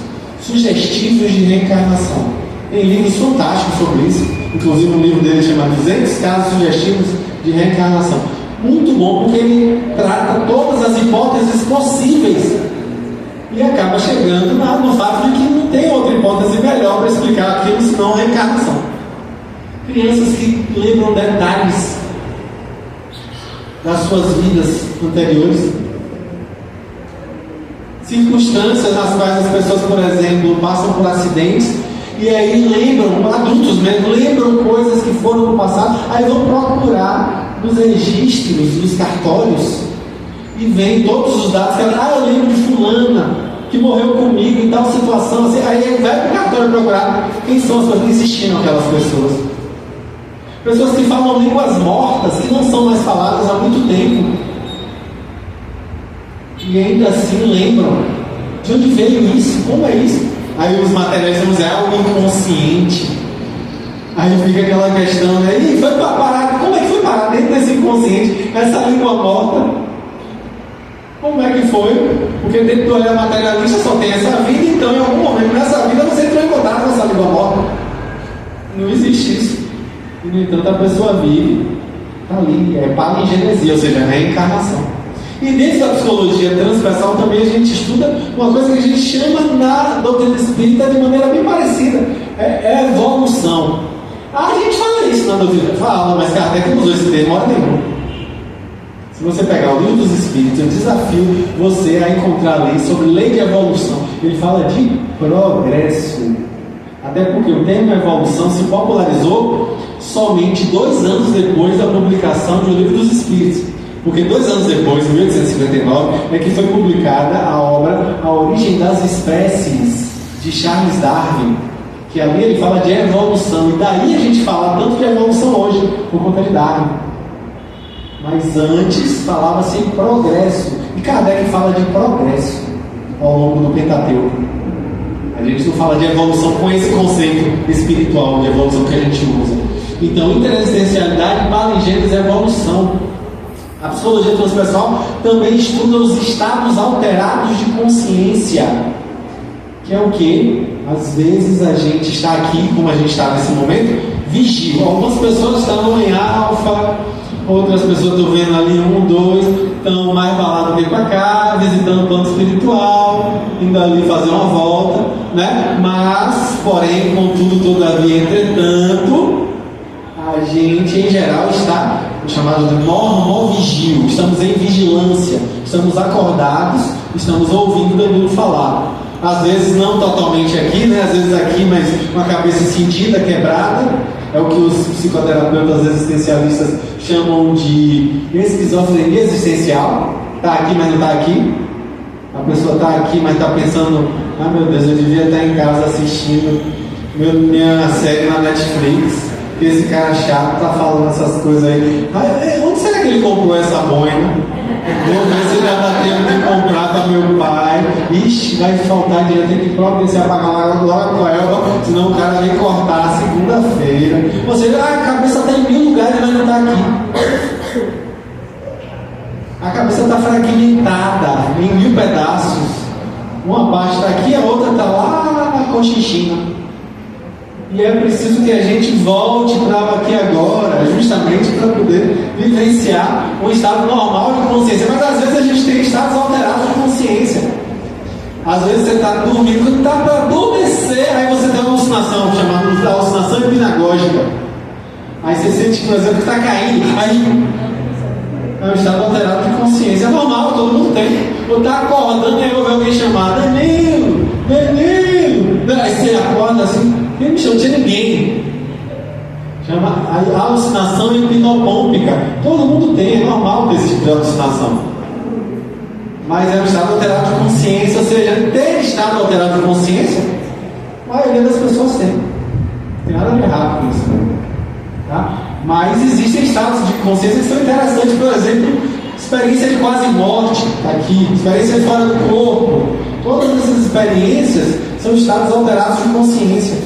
sugestivos de reencarnação. Tem livros fantásticos sobre isso, inclusive um livro dele chamado 200 casos sugestivos de reencarnação. Muito bom, porque ele trata todas as hipóteses possíveis e acaba chegando no fato de que não tem outra hipótese melhor para explicar aquilo senão a reencarnação. Crianças que lembram detalhes das suas vidas anteriores, circunstâncias nas quais as pessoas, por exemplo, passam por acidentes e aí lembram, adultos mesmo, lembram coisas que foram no passado, aí vão procurar nos registros, nos cartórios e vem todos os dados que eu lembro de fulana que morreu comigo em tal situação, assim, aí ele vai para o cartório procurar quem são as pessoas que existiam aquelas pessoas. Pessoas que falam línguas mortas, que não são mais faladas há muito tempo e ainda assim lembram de onde veio isso, como é isso. Aí os materiais vão dizer, o inconsciente. Aí fica aquela questão, né? E foi parar, como é que foi parar dentro desse inconsciente, essa língua morta? Como é que foi? Porque dentro do olhar materialista só tem essa vida, então em algum momento nessa vida você entrou em contato com essa língua morta. Não existe isso. E no entanto a pessoa vive, está ali, é palingenesia, ou seja, reencarnação. E dentro da psicologia transpessoal também a gente estuda uma coisa que a gente chama na doutrina espírita de maneira bem parecida, é evolução. A gente fala isso na doutrina, fala, mas Kardec não usou esse termo hora nenhuma. Se você pegar o livro dos Espíritos, eu desafio você a encontrar ali sobre lei de evolução. Ele fala de progresso. Até porque o termo evolução se popularizou somente 2 anos depois da publicação do livro dos Espíritos. Porque 2 anos depois, em 1859, é que foi publicada a obra A Origem das Espécies, de Charles Darwin, que ali ele fala de evolução, e daí a gente fala tanto de evolução hoje, por conta de Darwin. Mas antes falava-se em progresso, e Kardec fala de progresso ao longo do Pentateuco. A gente não fala de evolução com esse conceito espiritual de evolução que a gente usa. Então, interexistencialidade, palingênese, evolução. A psicologia transpessoal também estuda os estados alterados de consciência, que é o que? Às vezes a gente está aqui, como a gente está nesse momento, vigília. Algumas pessoas estão em alfa, outras pessoas estão vendo ali 1, 2, estão mais baladas que para cá, visitando o plano espiritual, indo ali fazer uma volta, né? Mas, porém, contudo, todavia, entretanto, a gente em geral está chamado de morno vigio, estamos em vigilância, Estamos acordados, estamos ouvindo Danilo falar. Às vezes não totalmente aqui, né? Às vezes aqui, mas com a cabeça sentida, quebrada. É o que os psicoterapeutas existencialistas chamam de esquizofrenia existencial. Está aqui, mas não está aqui. A pessoa está aqui, mas está pensando: ah, meu Deus, eu devia estar em casa assistindo minha série na Netflix. Que esse cara chato está falando essas coisas aí. Onde será que ele comprou essa boina? Vou ver se já dá tempo de comprar para meu pai. Ixi, vai faltar dinheiro, tem que providenciar pagar logo com a Elba, senão o cara vem cortar segunda-feira. Ou seja, a cabeça está em 1000 lugares, mas não está aqui. A cabeça está fragmentada em 1000 pedaços. Uma parte está aqui, a outra está lá na Cochichina. E é preciso que a gente volte para aqui agora, justamente para poder vivenciar um estado normal de consciência. Mas às vezes a gente tem estados alterados de consciência. Às vezes você está dormindo, está para adormecer, aí você tem uma alucinação, chamada alucinação hipnagógica. Aí você sente, por exemplo, que está caindo. Aí é um estado alterado de consciência. É normal, todo mundo tem. Ou está acordando e aí ouve alguém chamar: Danilo, Danilo. Aí você acorda assim. Quem me chama? Não tinha ninguém. Chama a alucinação hipnopômpica. Todo mundo tem, é normal ter esse tipo de alucinação. Mas é um estado alterado de consciência. Ou seja, ter estado alterado de consciência, a maioria das pessoas tem. Não tem nada de errado com isso. Tá? Mas existem estados de consciência que são interessantes. Por exemplo, experiência de quase morte, aqui, experiência de fora do corpo. Todas essas experiências são estados alterados de consciência,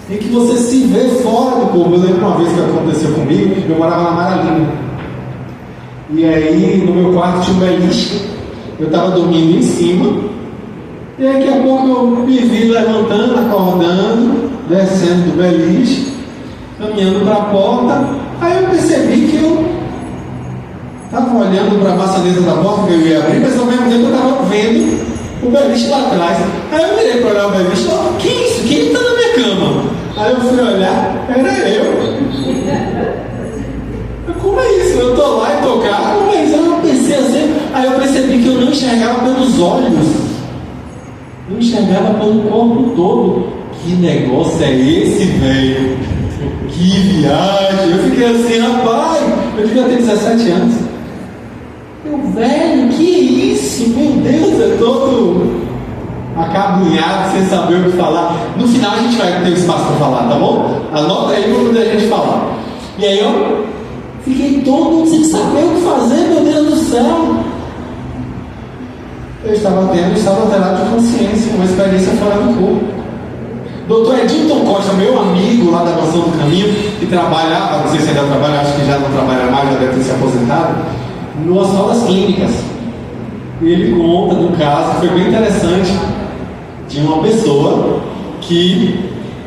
em que você se vê fora do corpo. Eu lembro uma vez que aconteceu comigo, eu morava na Maralina. E aí no meu quarto tinha um beliche, eu estava dormindo em cima, e daqui a pouco eu me vi levantando, acordando, descendo do beliche, caminhando para a porta. Aí eu percebi que eu estava olhando para a maçaneta da porta que eu ia abrir, mas ao mesmo tempo eu estava vendo o beliche lá atrás. Aí eu virei para olhar o beliche: o que é isso? Quem está na minha cama? Aí eu fui olhar, era eu. Como é isso? Eu estou lá e tocar, como é isso? Eu pensei assim. Aí eu percebi que eu não enxergava pelos olhos, eu enxergava pelo corpo todo. Que negócio é esse, velho? Que viagem! Eu fiquei assim: rapaz, eu devia ter 17 anos. Meu velho, que isso? Meu Deus, é todo acabunhado, sem saber o que falar. No final a gente vai ter espaço para falar, tá bom? Anota aí para poder a gente falar. E aí eu fiquei todo sem saber o que fazer, meu Deus do céu. Eu estava tendo um estado alterado de consciência, uma experiência fora do corpo. Doutor Edilton Costa, meu amigo lá da Mansão do Caminho, que trabalhava, não sei se ainda trabalha, acho que já não trabalha mais, já deve ter se aposentado, no Hospital das Clínicas. E ele conta de um caso que foi bem interessante, de uma pessoa que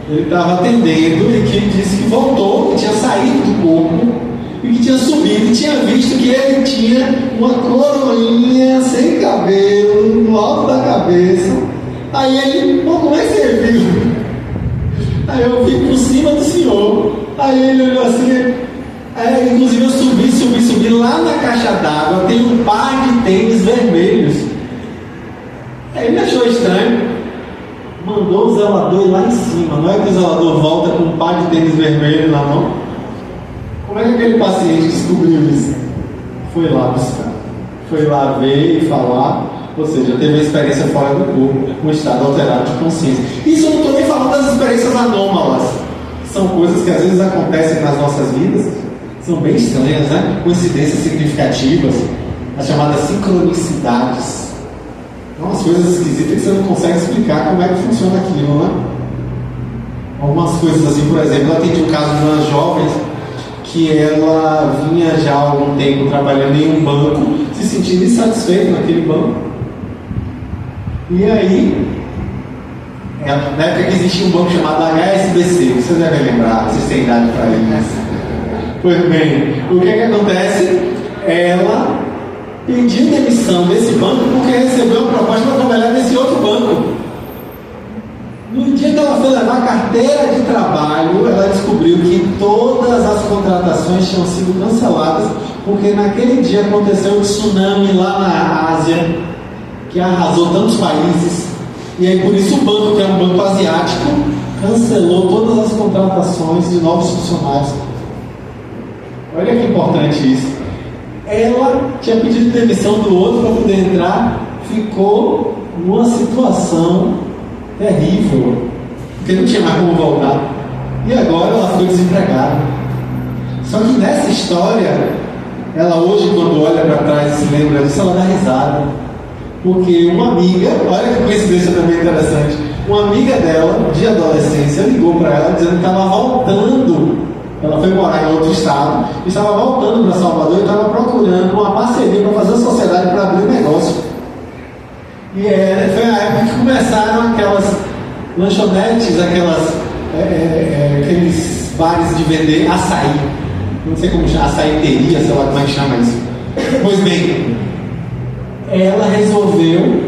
ele estava atendendo e que disse que voltou, que tinha saído do corpo e que tinha subido e tinha visto que ele tinha uma coroinha sem cabelo no alto da cabeça. Aí ele: pô, como é que você viu? Aí eu vi por cima do senhor. Aí ele olhou assim. Inclusive eu subi lá na caixa d'água, tem um par de tênis vermelhos. Aí ele achou estranho, mandou o zelador ir lá em cima. Não é que o zelador volta com um par de tênis vermelho na mão? Como é que aquele paciente descobriu isso? Foi lá buscar, foi lá ver e falar. Ou seja, teve uma experiência fora do corpo, um estado alterado de consciência. Isso eu não estou nem falando das experiências anômalas. São coisas que às vezes acontecem nas nossas vidas, são bem estranhas, né? Coincidências significativas, as chamadas sincronicidades. São umas coisas esquisitas que você não consegue explicar como é que funciona aquilo, né? Algumas coisas assim, por exemplo, eu atendi o caso de uma jovem que ela vinha já há algum tempo trabalhando em um banco, se sentindo insatisfeita naquele banco. E aí, na época que existia um banco chamado HSBC, vocês devem lembrar, vocês têm idade para isso. Pois bem, o que acontece? Ela pediu demissão desse banco porque recebeu uma proposta para trabalhar nesse outro banco. No dia que ela foi levar a carteira de trabalho, ela descobriu que todas as contratações tinham sido canceladas porque naquele dia aconteceu um tsunami lá na Ásia, que arrasou tantos países, e aí por isso o banco, que é um banco asiático, cancelou todas as contratações de novos funcionários. Olha que importante isso. Ela tinha pedido demissão do outro para poder entrar, ficou numa situação terrível, porque não tinha mais como voltar. E agora ela foi desempregada. Só que nessa história, ela hoje, quando olha para trás e se lembra disso, ela dá risada. Porque uma amiga, olha que coincidência também interessante, uma amiga dela, de adolescência, ligou para ela dizendo que estava voltando. Ela foi morar em outro estado, e estava voltando para Salvador e estava procurando uma parceria para fazer uma sociedade para abrir um negócio. E foi a época que começaram aquelas lanchonetes, aqueles bares de vender açaí. Não sei como chama, açaiteria, sei lá como é que chama isso. Pois bem, ela resolveu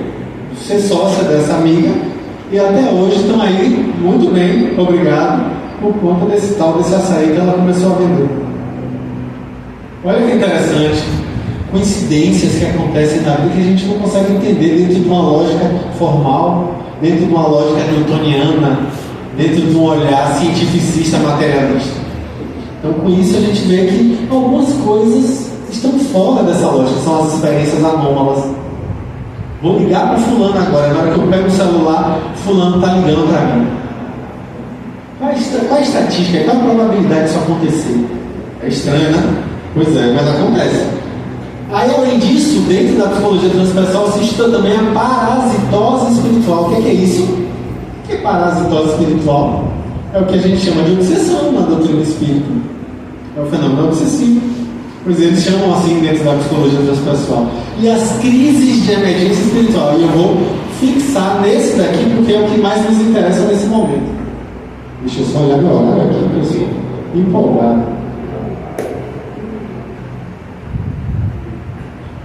ser sócia dessa amiga e até hoje estão aí muito bem, obrigado, por conta desse açaí que ela começou a vender. Olha que interessante, coincidências que acontecem na vida que a gente não consegue entender dentro de uma lógica formal, dentro de uma lógica newtoniana, dentro de um olhar cientificista materialista. Então, com isso a gente vê que algumas coisas estão fora dessa lógica, são as experiências anômalas. Vou ligar para fulano agora, na hora que eu pego o celular, fulano está ligando para mim. Qual a estatística, qual a probabilidade disso acontecer? É estranho, né? Pois é, mas acontece. Aí, além disso, dentro da psicologia transpessoal se estuda também a parasitose espiritual. O que é isso? O que é parasitose espiritual? É o que a gente chama de obsessão na doutrina espírita. É o fenômeno obsessivo. Pois eles chamam assim dentro da psicologia transpessoal. E as crises de emergência espiritual. E eu vou fixar nesse daqui porque é o que mais nos interessa nesse momento. Deixa eu só olhar meu horário aqui, porque eu estou empolgado.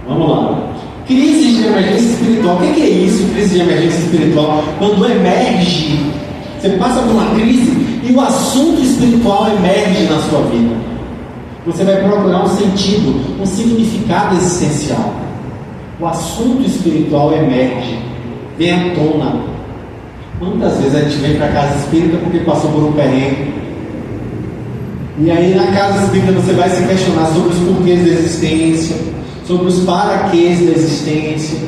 Vamos lá. Crise de emergência espiritual. O que é isso, crise de emergência espiritual? Quando emerge, você passa por uma crise e o assunto espiritual emerge na sua vida. Você vai procurar um sentido, um significado existencial. O assunto espiritual emerge, vem à tona. Quantas vezes a gente vem para a casa espírita porque passou por um perrengue? E aí na casa espírita você vai se questionar sobre os porquês da existência, sobre os paraquês da existência,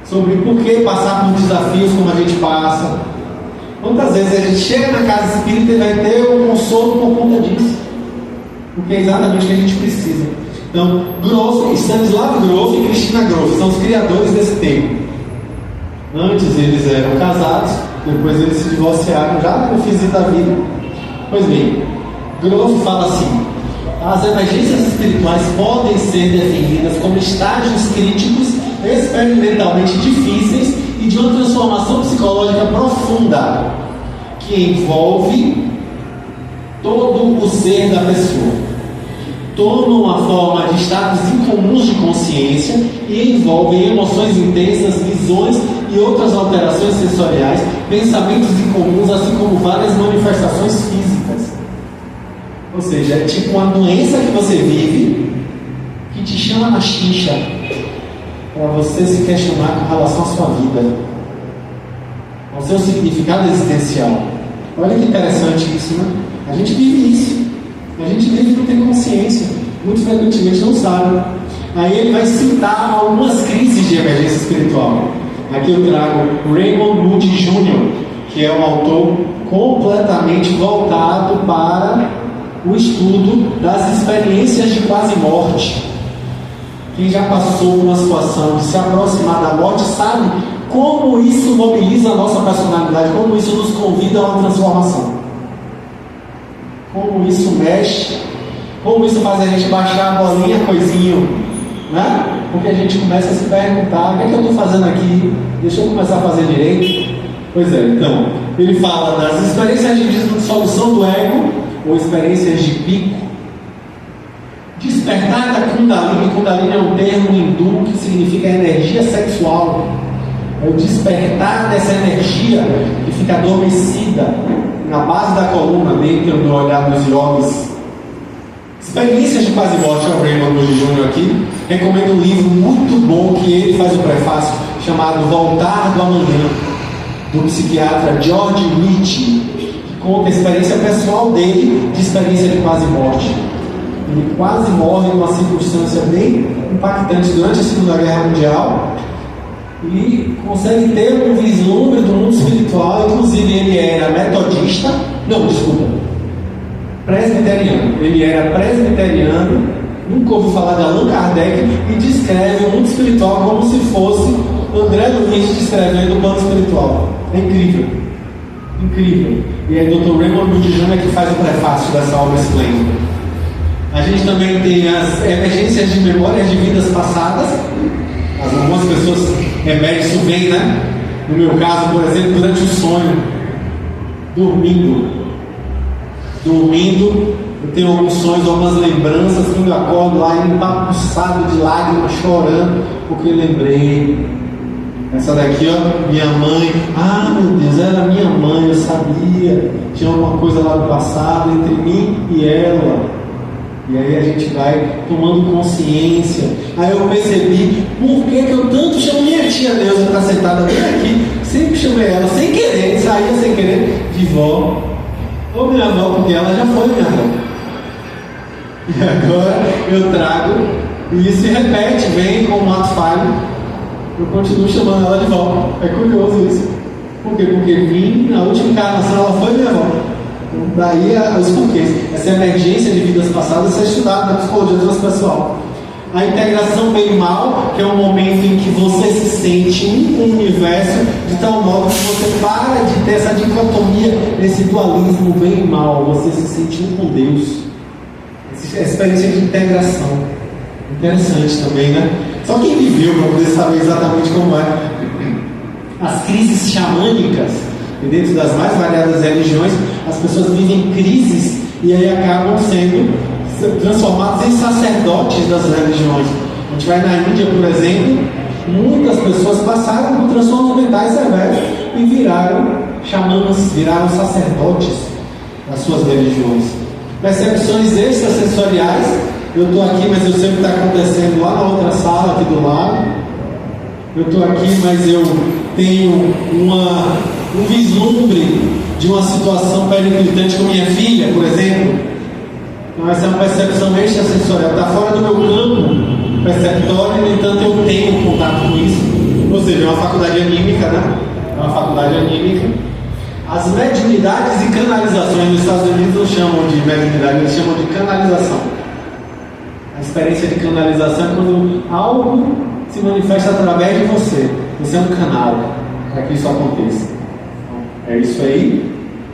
sobre por que passar por desafios como a gente passa. Quantas vezes a gente chega na casa espírita e vai ter um consolo por conta disso? Porque é exatamente o que a gente precisa. Então, Grof, Stanislav Grof e Cristina Grof são os criadores desse termo. Antes eles eram casados, depois eles se divorciaram, já no fim da vida. Pois bem, Grof fala assim: as emergências espirituais podem ser definidas como estágios críticos experimentalmente difíceis e de uma transformação psicológica profunda que envolve todo o ser da pessoa. Tomam uma forma de estados incomuns de consciência e envolvem emoções intensas, visões e outras alterações sensoriais, pensamentos incomuns, assim como várias manifestações físicas. Ou seja, é tipo uma doença que você vive que te chama na chincha para você se questionar com relação à sua vida, ao seu significado existencial. Olha que interessante isso, né? A gente vive isso. A gente vive e não tem consciência. Muito frequentemente não sabe. Aí ele vai citar algumas crises de emergência espiritual. Aqui eu trago Raymond Moody Jr., que é um autor completamente voltado para o estudo das experiências de quase morte. Quem já passou por uma situação de se aproximar da morte sabe como isso mobiliza a nossa personalidade, como isso nos convida a uma transformação, como isso mexe, como isso faz a gente baixar a bolinha, coisinho, né? Porque a gente começa a se perguntar: o que é que eu estou fazendo aqui? Deixa eu começar a fazer direito. Pois é, então ele fala das experiências de dissolução do ego ou experiências de pico. Despertar da Kundalini. Kundalini é um termo hindu que significa energia sexual. É o despertar dessa energia que fica adormecida na base da coluna, dentro do olhar dos yogis. Experiências de Paz e Morte, é o Raymond Moody Jr. aqui. Recomendo um livro muito bom que ele faz o prefácio, chamado Voltar do Amanhã, do psiquiatra George Ritchie, que conta a experiência pessoal dele de experiência de paz e morte. Ele quase morre numa circunstância bem impactante durante a Segunda Guerra Mundial e consegue ter um vislumbre do mundo espiritual. Inclusive ele era presbiteriano. Ele era presbiteriano, nunca ouviu falar de Allan Kardec e descreve o mundo espiritual como se fosse André Luiz descrevendo o plano espiritual. É incrível. Incrível. E aí Dr. Raymond Moody Jr. que faz o prefácio dessa obra esplêndida. A gente também tem as emergências de memórias de vidas passadas. Algumas pessoas emergem, isso vem, né? No meu caso, por exemplo, durante o sonho, dormindo, eu tenho alguns sonhos, algumas lembranças, quando eu acordo lá, empapuçado de lágrimas, chorando, porque lembrei. Essa daqui, ó, minha mãe. Ah, meu Deus, era minha mãe, eu sabia. Tinha alguma coisa lá no passado entre mim e ela. E aí a gente vai tomando consciência. Aí eu percebi por que eu tanto chamo minha tia Neuza, que está sentada bem aqui. Sempre chamei ela, sem querer, saía sem querer, de vó. Ou minha avó, porque ela já foi minha avó. E agora eu trago, e isso se repete, vem com um ato falho. Eu continuo chamando ela de vó. É curioso isso. Por quê? Porque vim, na última encarnação, ela foi minha avó. Então, daí os porquês. Essa emergência de vidas passadas é estudada na psicologia transpessoal. A integração bem e mal, que é um momento em que você se sente um com o universo, de tal modo que você para de ter essa dicotomia, esse dualismo bem e mal, você se sente um com Deus. Essa experiência de integração. Interessante também, né? Só quem viveu para poder saber exatamente como é. As crises xamânicas, e dentro das mais variadas religiões, as pessoas vivem crises e aí acabam sendo transformados em sacerdotes das religiões. A gente vai na Índia, por exemplo, muitas pessoas passaram por transtornos mentais severos e viraram xamãs, viraram sacerdotes das suas religiões. Percepções extrasensoriais. Eu estou aqui, mas eu sei o que está acontecendo lá na outra sala, aqui do lado. Eu estou aqui, mas eu tenho um vislumbre de uma situação periclitante com minha filha, por exemplo. Então essa é uma percepção extrasensorial, está fora do meu campo perceptório, no entanto eu tenho contato com isso. Ou seja, é uma faculdade anímica, né? É uma faculdade anímica. As mediunidades e canalizações nos Estados Unidos não chamam de mediunidade, eles chamam de canalização. A experiência de canalização é quando algo se manifesta através de você. Você é um canal para que isso aconteça. É isso aí.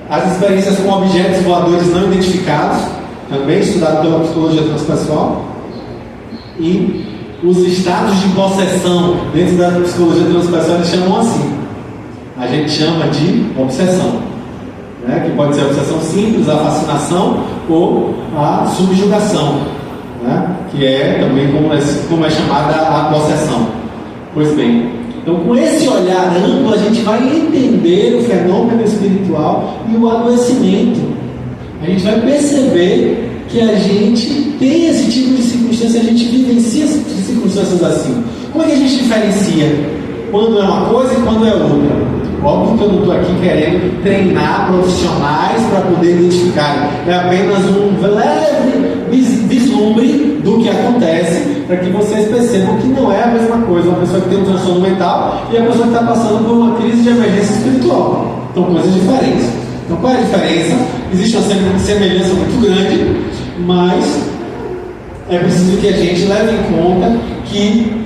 As experiências com objetos voadores não identificados, também estudado pela psicologia transpessoal. E os estados de possessão dentro da psicologia transpessoal eles chamam assim. A gente chama de obsessão, né? Que pode ser a obsessão simples, a fascinação ou a subjugação, né? Que é também como é chamada a possessão. Pois bem, então com esse olhar amplo a gente vai entender o fenômeno espiritual e o adoecimento. A gente vai perceber que a gente tem esse tipo de circunstância, a gente vivencia circunstâncias assim. Como é que a gente diferencia quando é uma coisa e quando é outra? Óbvio que eu não estou aqui querendo treinar profissionais para poder identificar. É apenas um leve vislumbre do que acontece para que vocês percebam que não é a mesma coisa uma pessoa que tem um transtorno mental e a pessoa que está passando por uma crise de emergência espiritual. São coisas diferentes. Então qual é a diferença? Existe uma semelhança muito grande, mas é preciso que a gente leve em conta que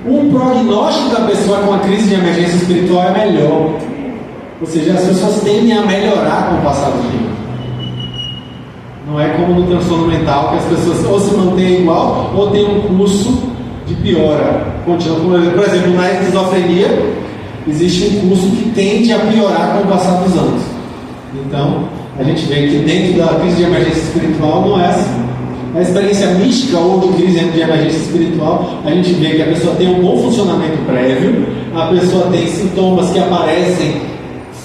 um prognóstico da pessoa com a crise de emergência espiritual é melhor. Ou seja, as pessoas tendem a melhorar com o passar do tempo. Não é como no transtorno mental, que as pessoas ou se mantêm igual ou tem um curso de piora. Continua, por exemplo, na esquizofrenia, existe um curso que tende a piorar com o passar dos anos. Então, a gente vê que dentro da crise de emergência espiritual não é assim. Na experiência mística ou de crise de emergência espiritual, a gente vê que a pessoa tem um bom funcionamento prévio, a pessoa tem sintomas que aparecem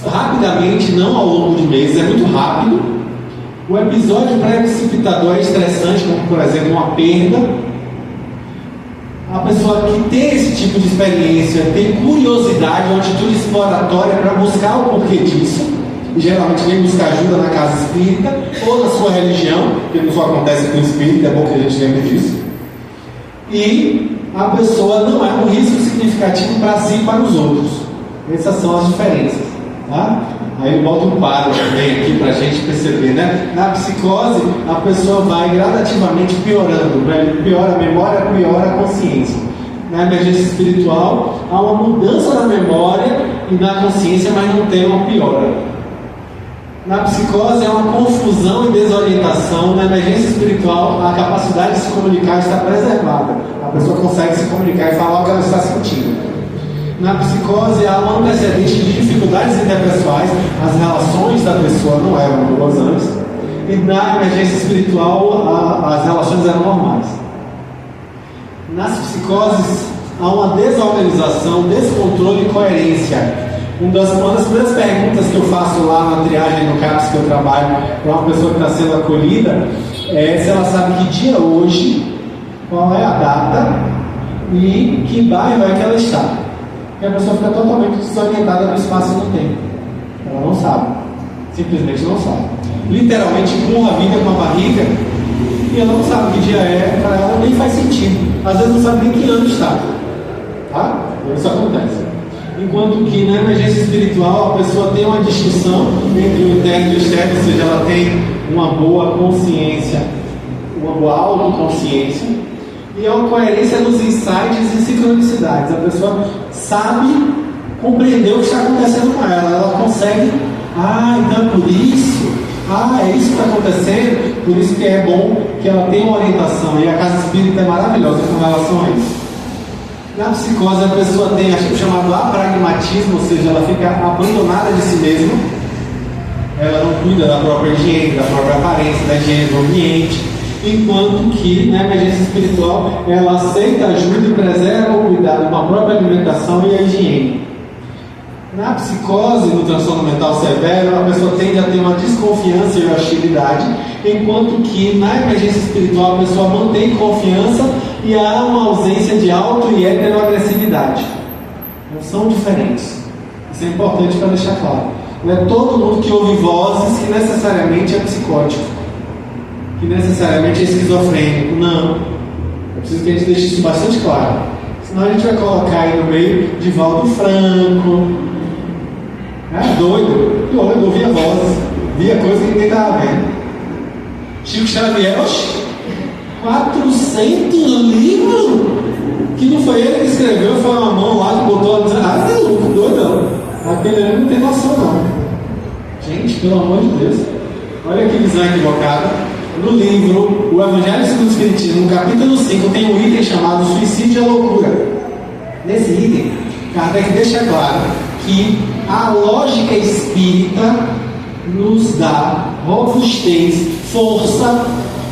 rapidamente, não ao longo de meses, é muito rápido, O episódio precipitador é estressante, como por exemplo uma perda. A pessoa que tem esse tipo de experiência tem curiosidade, uma atitude exploratória para buscar o porquê disso. E geralmente vem buscar ajuda na casa espírita ou na sua religião, porque não só acontece com o espírita, é bom que a gente lembre disso. E a pessoa não é um risco significativo para si e para os outros. Essas são as diferenças. Tá? Aí ele bota um quadro também aqui para a gente perceber, né? Na psicose, a pessoa vai gradativamente piorando, né? Piora a memória, piora a consciência. Na emergência espiritual, há uma mudança na memória e na consciência, mas não tem uma piora. Na psicose, é uma confusão e desorientação. Na emergência espiritual, a capacidade de se comunicar está preservada. A pessoa consegue se comunicar e falar o que ela está sentindo. Na psicose há um antecedente de dificuldades interpessoais, as relações da pessoa não eram boas antes, e na emergência espiritual as relações eram normais. Nas psicoses há uma desorganização, descontrole e coerência. Uma das primeiras perguntas que eu faço lá na triagem no CAPS que eu trabalho para uma pessoa que está sendo acolhida é se ela sabe que dia hoje, qual é a data e que bairro é que ela está. E a pessoa fica totalmente desorientada no espaço e no tempo. Ela não sabe. Simplesmente não sabe. Literalmente empurra a vida com a barriga e ela não sabe que dia é, para ela nem faz sentido. Às vezes não sabe nem que ano está. Tá? Isso acontece. Enquanto que na emergência espiritual a pessoa tem uma distinção entre o interno e o externo, ou seja, ela tem uma boa consciência, uma boa autoconsciência. E é uma coerência nos insights e sincronicidades. A pessoa sabe compreender o que está acontecendo com ela. Ela consegue, então é por isso, é isso que está acontecendo. Por isso que é bom que ela tenha uma orientação. E a casa espírita é maravilhosa com relação a isso. Na psicose a pessoa tem o chamado apragmatismo, ou seja, ela fica abandonada de si mesma. Ela não cuida da própria higiene, da própria aparência, da higiene do ambiente. Enquanto que na emergência espiritual ela aceita ajuda e preserva o cuidado com a própria alimentação e a higiene. Na psicose, no transtorno mental severo, a pessoa tende a ter uma desconfiança e hostilidade, enquanto que na emergência espiritual a pessoa mantém confiança e há uma ausência de auto e heteroagressividade. Não são diferentes. Isso é importante para deixar claro. Não é todo mundo que ouve vozes que necessariamente é psicótico, que necessariamente é esquizofrênico. Não. É preciso que a gente deixe isso bastante claro. Senão a gente vai colocar aí no meio de Divaldo Franco. Doido, ouvia vozes, via coisa que ninguém estava vendo. Chico Xavier, 400 livros que não foi ele que escreveu, foi uma mão lá que botou dizendo, é louco, doidão. Aquele ali não tem noção não. Gente, pelo amor de Deus, olha que visão equivocada. No livro O Evangelho segundo o Espiritismo, no capítulo 5, tem um item chamado Suicídio e a Loucura. Nesse item, Kardec deixa claro que a lógica espírita nos dá robustez, força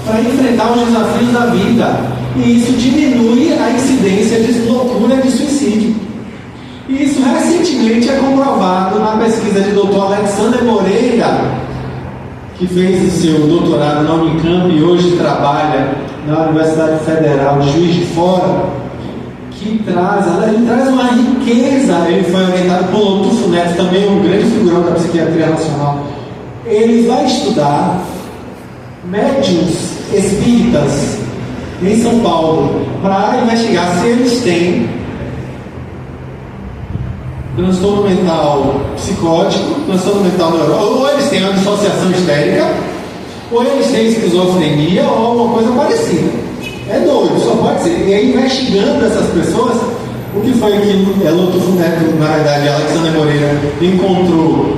para enfrentar os desafios da vida, e isso diminui a incidência de loucura e de suicídio. E isso recentemente é comprovado na pesquisa de Dr. Alexander Moreira, que fez o seu doutorado na Unicamp e hoje trabalha na Universidade Federal de Juiz de Fora, que ele traz uma riqueza. Ele foi orientado por Lotufo Neto, também um grande figurão da psiquiatria nacional. Ele vai estudar médiuns espíritas em São Paulo para investigar se eles têm transtorno mental psicótico, transtorno mental neurótico, ou eles têm uma dissociação histérica, ou eles têm esquizofrenia ou alguma coisa parecida. É doido, só pode ser. E aí, investigando essas pessoas, o que foi que Lotufo Neto, na verdade, Alexander Moreira encontrou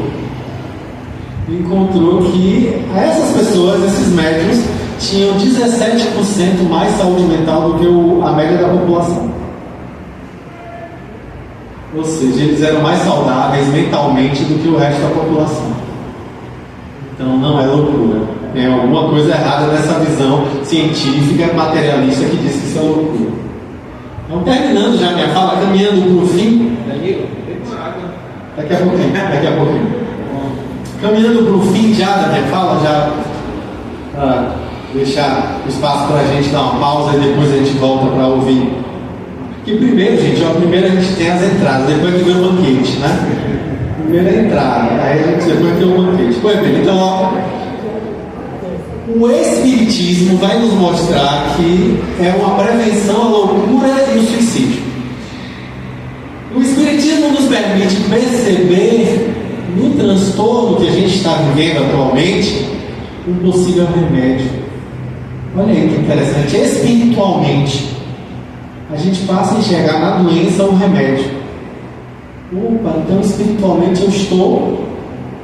que essas pessoas, esses médicos, tinham 17% mais saúde mental do que a média da população. Ou seja, eles eram mais saudáveis mentalmente do que o resto da população. Então não é loucura. Tem alguma coisa errada nessa visão científica, materialista, que diz que isso é loucura. Então, terminando já minha fala, caminhando para o fim. Daqui a pouquinho. Caminhando para o fim já da minha fala, já para deixar espaço para a gente dar uma pausa e depois a gente volta para ouvir. Que primeiro, gente, primeiro a gente tem as entradas, depois que vem o banquete, né? Primeiro a entrada, aí a gente depois tem o banquete. Pois bem, então, ó, o Espiritismo vai nos mostrar que é uma prevenção à loucura e ao suicídio. O Espiritismo nos permite perceber no transtorno que a gente está vivendo atualmente um possível remédio. Olha aí que interessante, espiritualmente a gente passa a enxergar na doença um remédio. Opa, então espiritualmente eu estou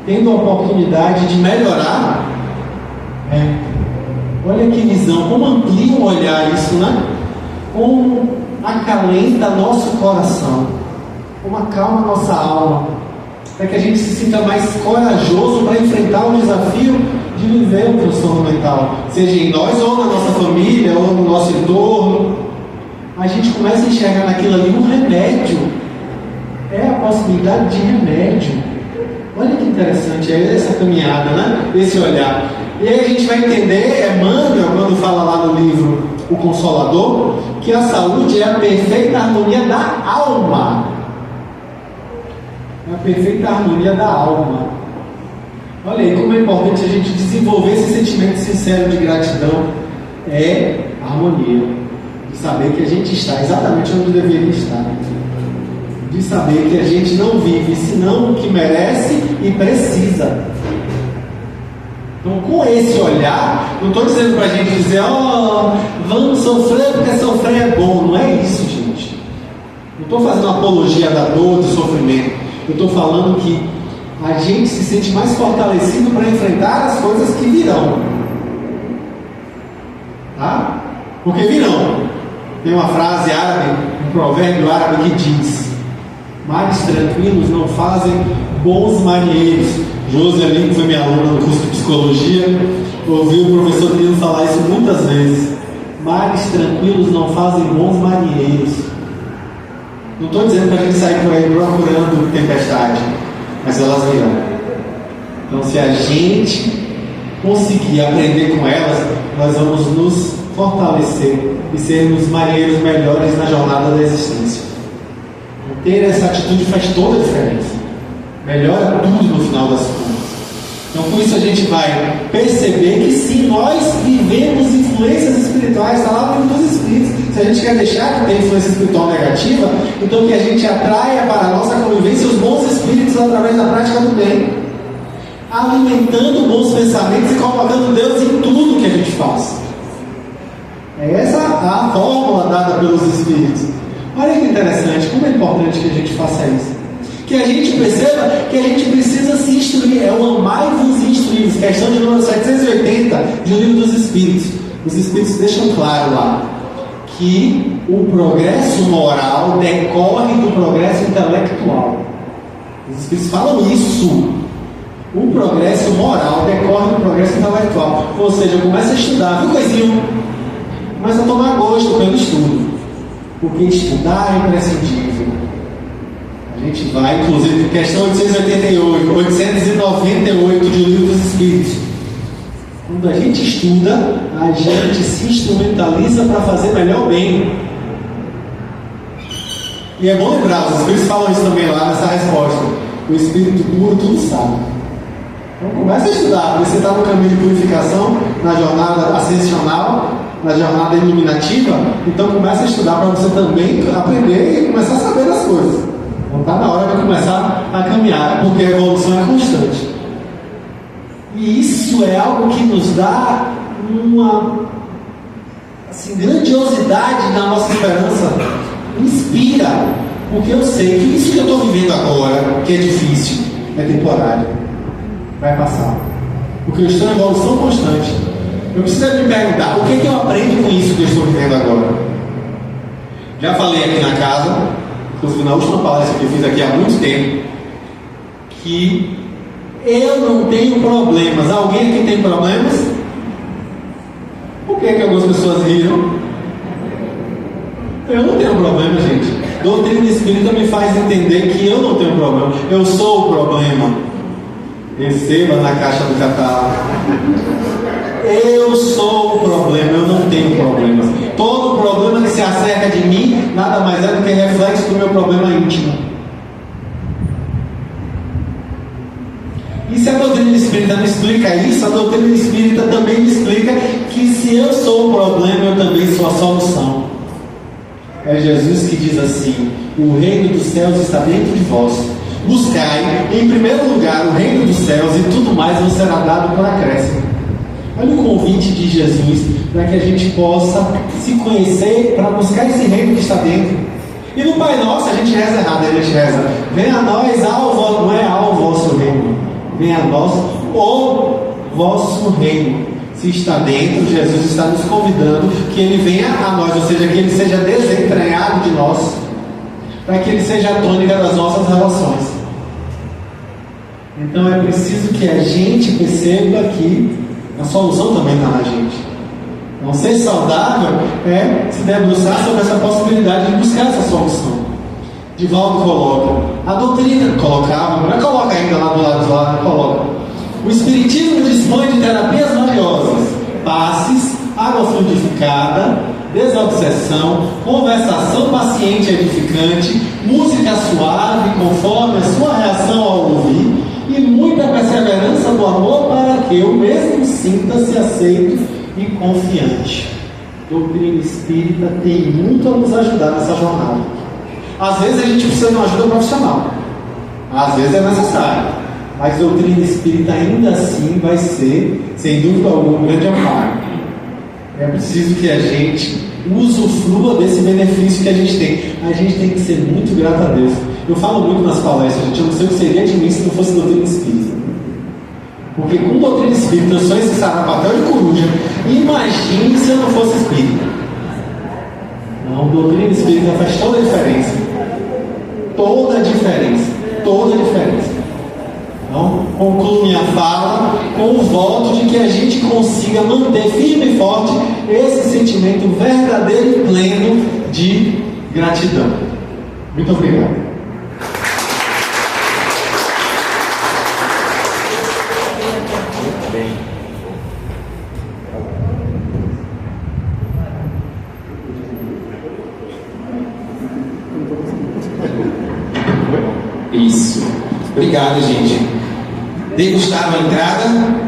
tendo a oportunidade de melhorar. Olha que visão, como amplia o olhar isso, né? Como acalenta nosso coração, como acalma nossa alma, para que a gente se sinta mais corajoso para enfrentar o desafio de viver o transtorno mental, seja em nós ou na nossa família ou no nosso entorno. A gente começa a enxergar naquilo ali um remédio, a possibilidade de remédio. Olha que interessante, essa caminhada, né? Esse olhar. E aí a gente vai entender, Emmanuel, quando fala lá no livro O Consolador, que a saúde é a perfeita harmonia da alma. É a perfeita harmonia da alma. Olha aí como é importante a gente desenvolver esse sentimento sincero de gratidão. É harmonia. De saber que a gente está exatamente onde deveria estar. De saber que a gente não vive senão o que merece e precisa. Então, com esse olhar, não estou dizendo para a gente dizer, vamos sofrer porque sofrer é bom. Não é isso, gente. Não estou fazendo apologia da dor, do sofrimento. Eu estou falando que a gente se sente mais fortalecido para enfrentar as coisas que virão. Tá? Porque virão. Tem uma frase árabe, um provérbio árabe que diz: mares tranquilos não fazem bons marinheiros. Josi ali, que foi minha aluna no curso de psicologia, ouviu o professor Nilo falar isso muitas vezes. Mares tranquilos não fazem bons marinheiros. Não estou dizendo para a gente sair por aí procurando tempestade, mas elas virão. Então, se a gente conseguir aprender com elas, nós vamos nos fortalecer e sermos marinheiros melhores na jornada da existência. Ter essa atitude faz toda a diferença. Melhora tudo no final das contas. Então, com isso a gente vai perceber que sim, nós vivemos influências espirituais. Está lá no livro dos Espíritos. Se a gente quer deixar de ter influência espiritual negativa, então que a gente atraia para a nossa convivência os bons espíritos através da prática do bem, alimentando bons pensamentos e colocando Deus em tudo que a gente faz. É essa a fórmula dada pelos Espíritos. Olha que interessante, como é importante que a gente faça isso. Que a gente perceba que a gente precisa se instruir. É o amai-vos e instruí-vos. Questão de número 780 do Livro dos Espíritos. Os Espíritos deixam claro lá que o progresso moral decorre do progresso intelectual. Os Espíritos falam isso. O progresso moral decorre do progresso intelectual. Ou seja, começa a estudar, viu, coisinho? Começa a tomar gosto pelo estudo. Porque estudar é imprescindível. A gente vai, inclusive, questão 898 do Livro dos Espíritos. Quando a gente estuda, a gente se instrumentaliza para fazer melhor bem. E é bom lembrar, os Espíritos falam isso também lá nessa resposta. O Espírito puro tudo sabe. Então começa a estudar, porque você está no caminho de purificação, na jornada ascensional, na jornada iluminativa. Então começa a estudar para você também aprender e começar a saber das coisas. Então está na hora de começar a caminhar, porque a evolução é constante. E isso é algo que nos dá uma grandiosidade na nossa esperança. Inspira, porque eu sei que isso que eu estou vivendo agora, que é difícil, é temporário, vai passar, porque eu estou em evolução constante. Eu preciso me perguntar, o que eu aprendo com isso que eu estou vivendo agora? Já falei aqui na casa, inclusive na última palestra que eu fiz aqui há muito tempo, que eu não tenho problemas. Alguém aqui tem problemas? Por que algumas pessoas riram? Eu não tenho problema, gente. Doutrina espírita me faz entender que eu não tenho problema. Eu sou o problema. Receba na caixa do catálogo. Eu sou o problema, eu não tenho problemas. Todo problema que se acerca de mim nada mais é do que reflexo do meu problema íntimo. E se a doutrina espírita me explica isso, a doutrina espírita também me explica que se eu sou o problema, eu também sou a solução. É Jesus que diz assim: o reino dos céus está dentro de vós. Buscai, em primeiro lugar, o reino dos céus, e tudo mais vos será dado por acréscimo. Olha o convite de Jesus para que a gente possa se conhecer, para buscar esse reino que está dentro. E no Pai Nosso a gente reza errado, a gente reza: venha a nós não é ao vosso reino, venha a nós o vosso reino. Se está dentro, Jesus está nos convidando que Ele venha a nós, ou seja, que Ele seja desentranhado de nós, para que Ele seja a tônica das nossas relações. Então é preciso que a gente perceba que a solução também está na gente. Então ser saudável é se debruçar sobre essa possibilidade de buscar essa solução. Divaldo coloca, a doutrina colocava, não coloca ainda lá do lado de lá, coloca: o Espiritismo dispõe de terapias valiosas, passes, água fluidificada, desobsessão, conversação paciente e edificante, música suave conforme a sua reação ao ouvir, e muita perseverança do amor para que eu mesmo sinta-se aceito e confiante. Doutrina espírita tem muito a nos ajudar nessa jornada. Às vezes a gente precisa de uma ajuda profissional, às vezes é necessário, mas a doutrina espírita ainda assim vai ser, sem dúvida alguma, um grande amparo. É preciso que a gente usufrua desse benefício que a gente tem. A gente tem que ser muito grato a Deus. Eu falo muito nas palestras, gente, eu não sei o que seria de mim se não fosse doutrina espírita. Porque com doutrina espírita eu sou esse sarapatel de coruja. Imagine se eu não fosse espírita. Não, doutrina espírita faz toda a diferença. Toda a diferença. Toda a diferença. Então, concluo minha fala com o voto de que a gente consiga manter firme e forte esse sentimento verdadeiro e pleno de gratidão. Muito obrigado. Isso. Obrigado, gente. Degustaram a entrada?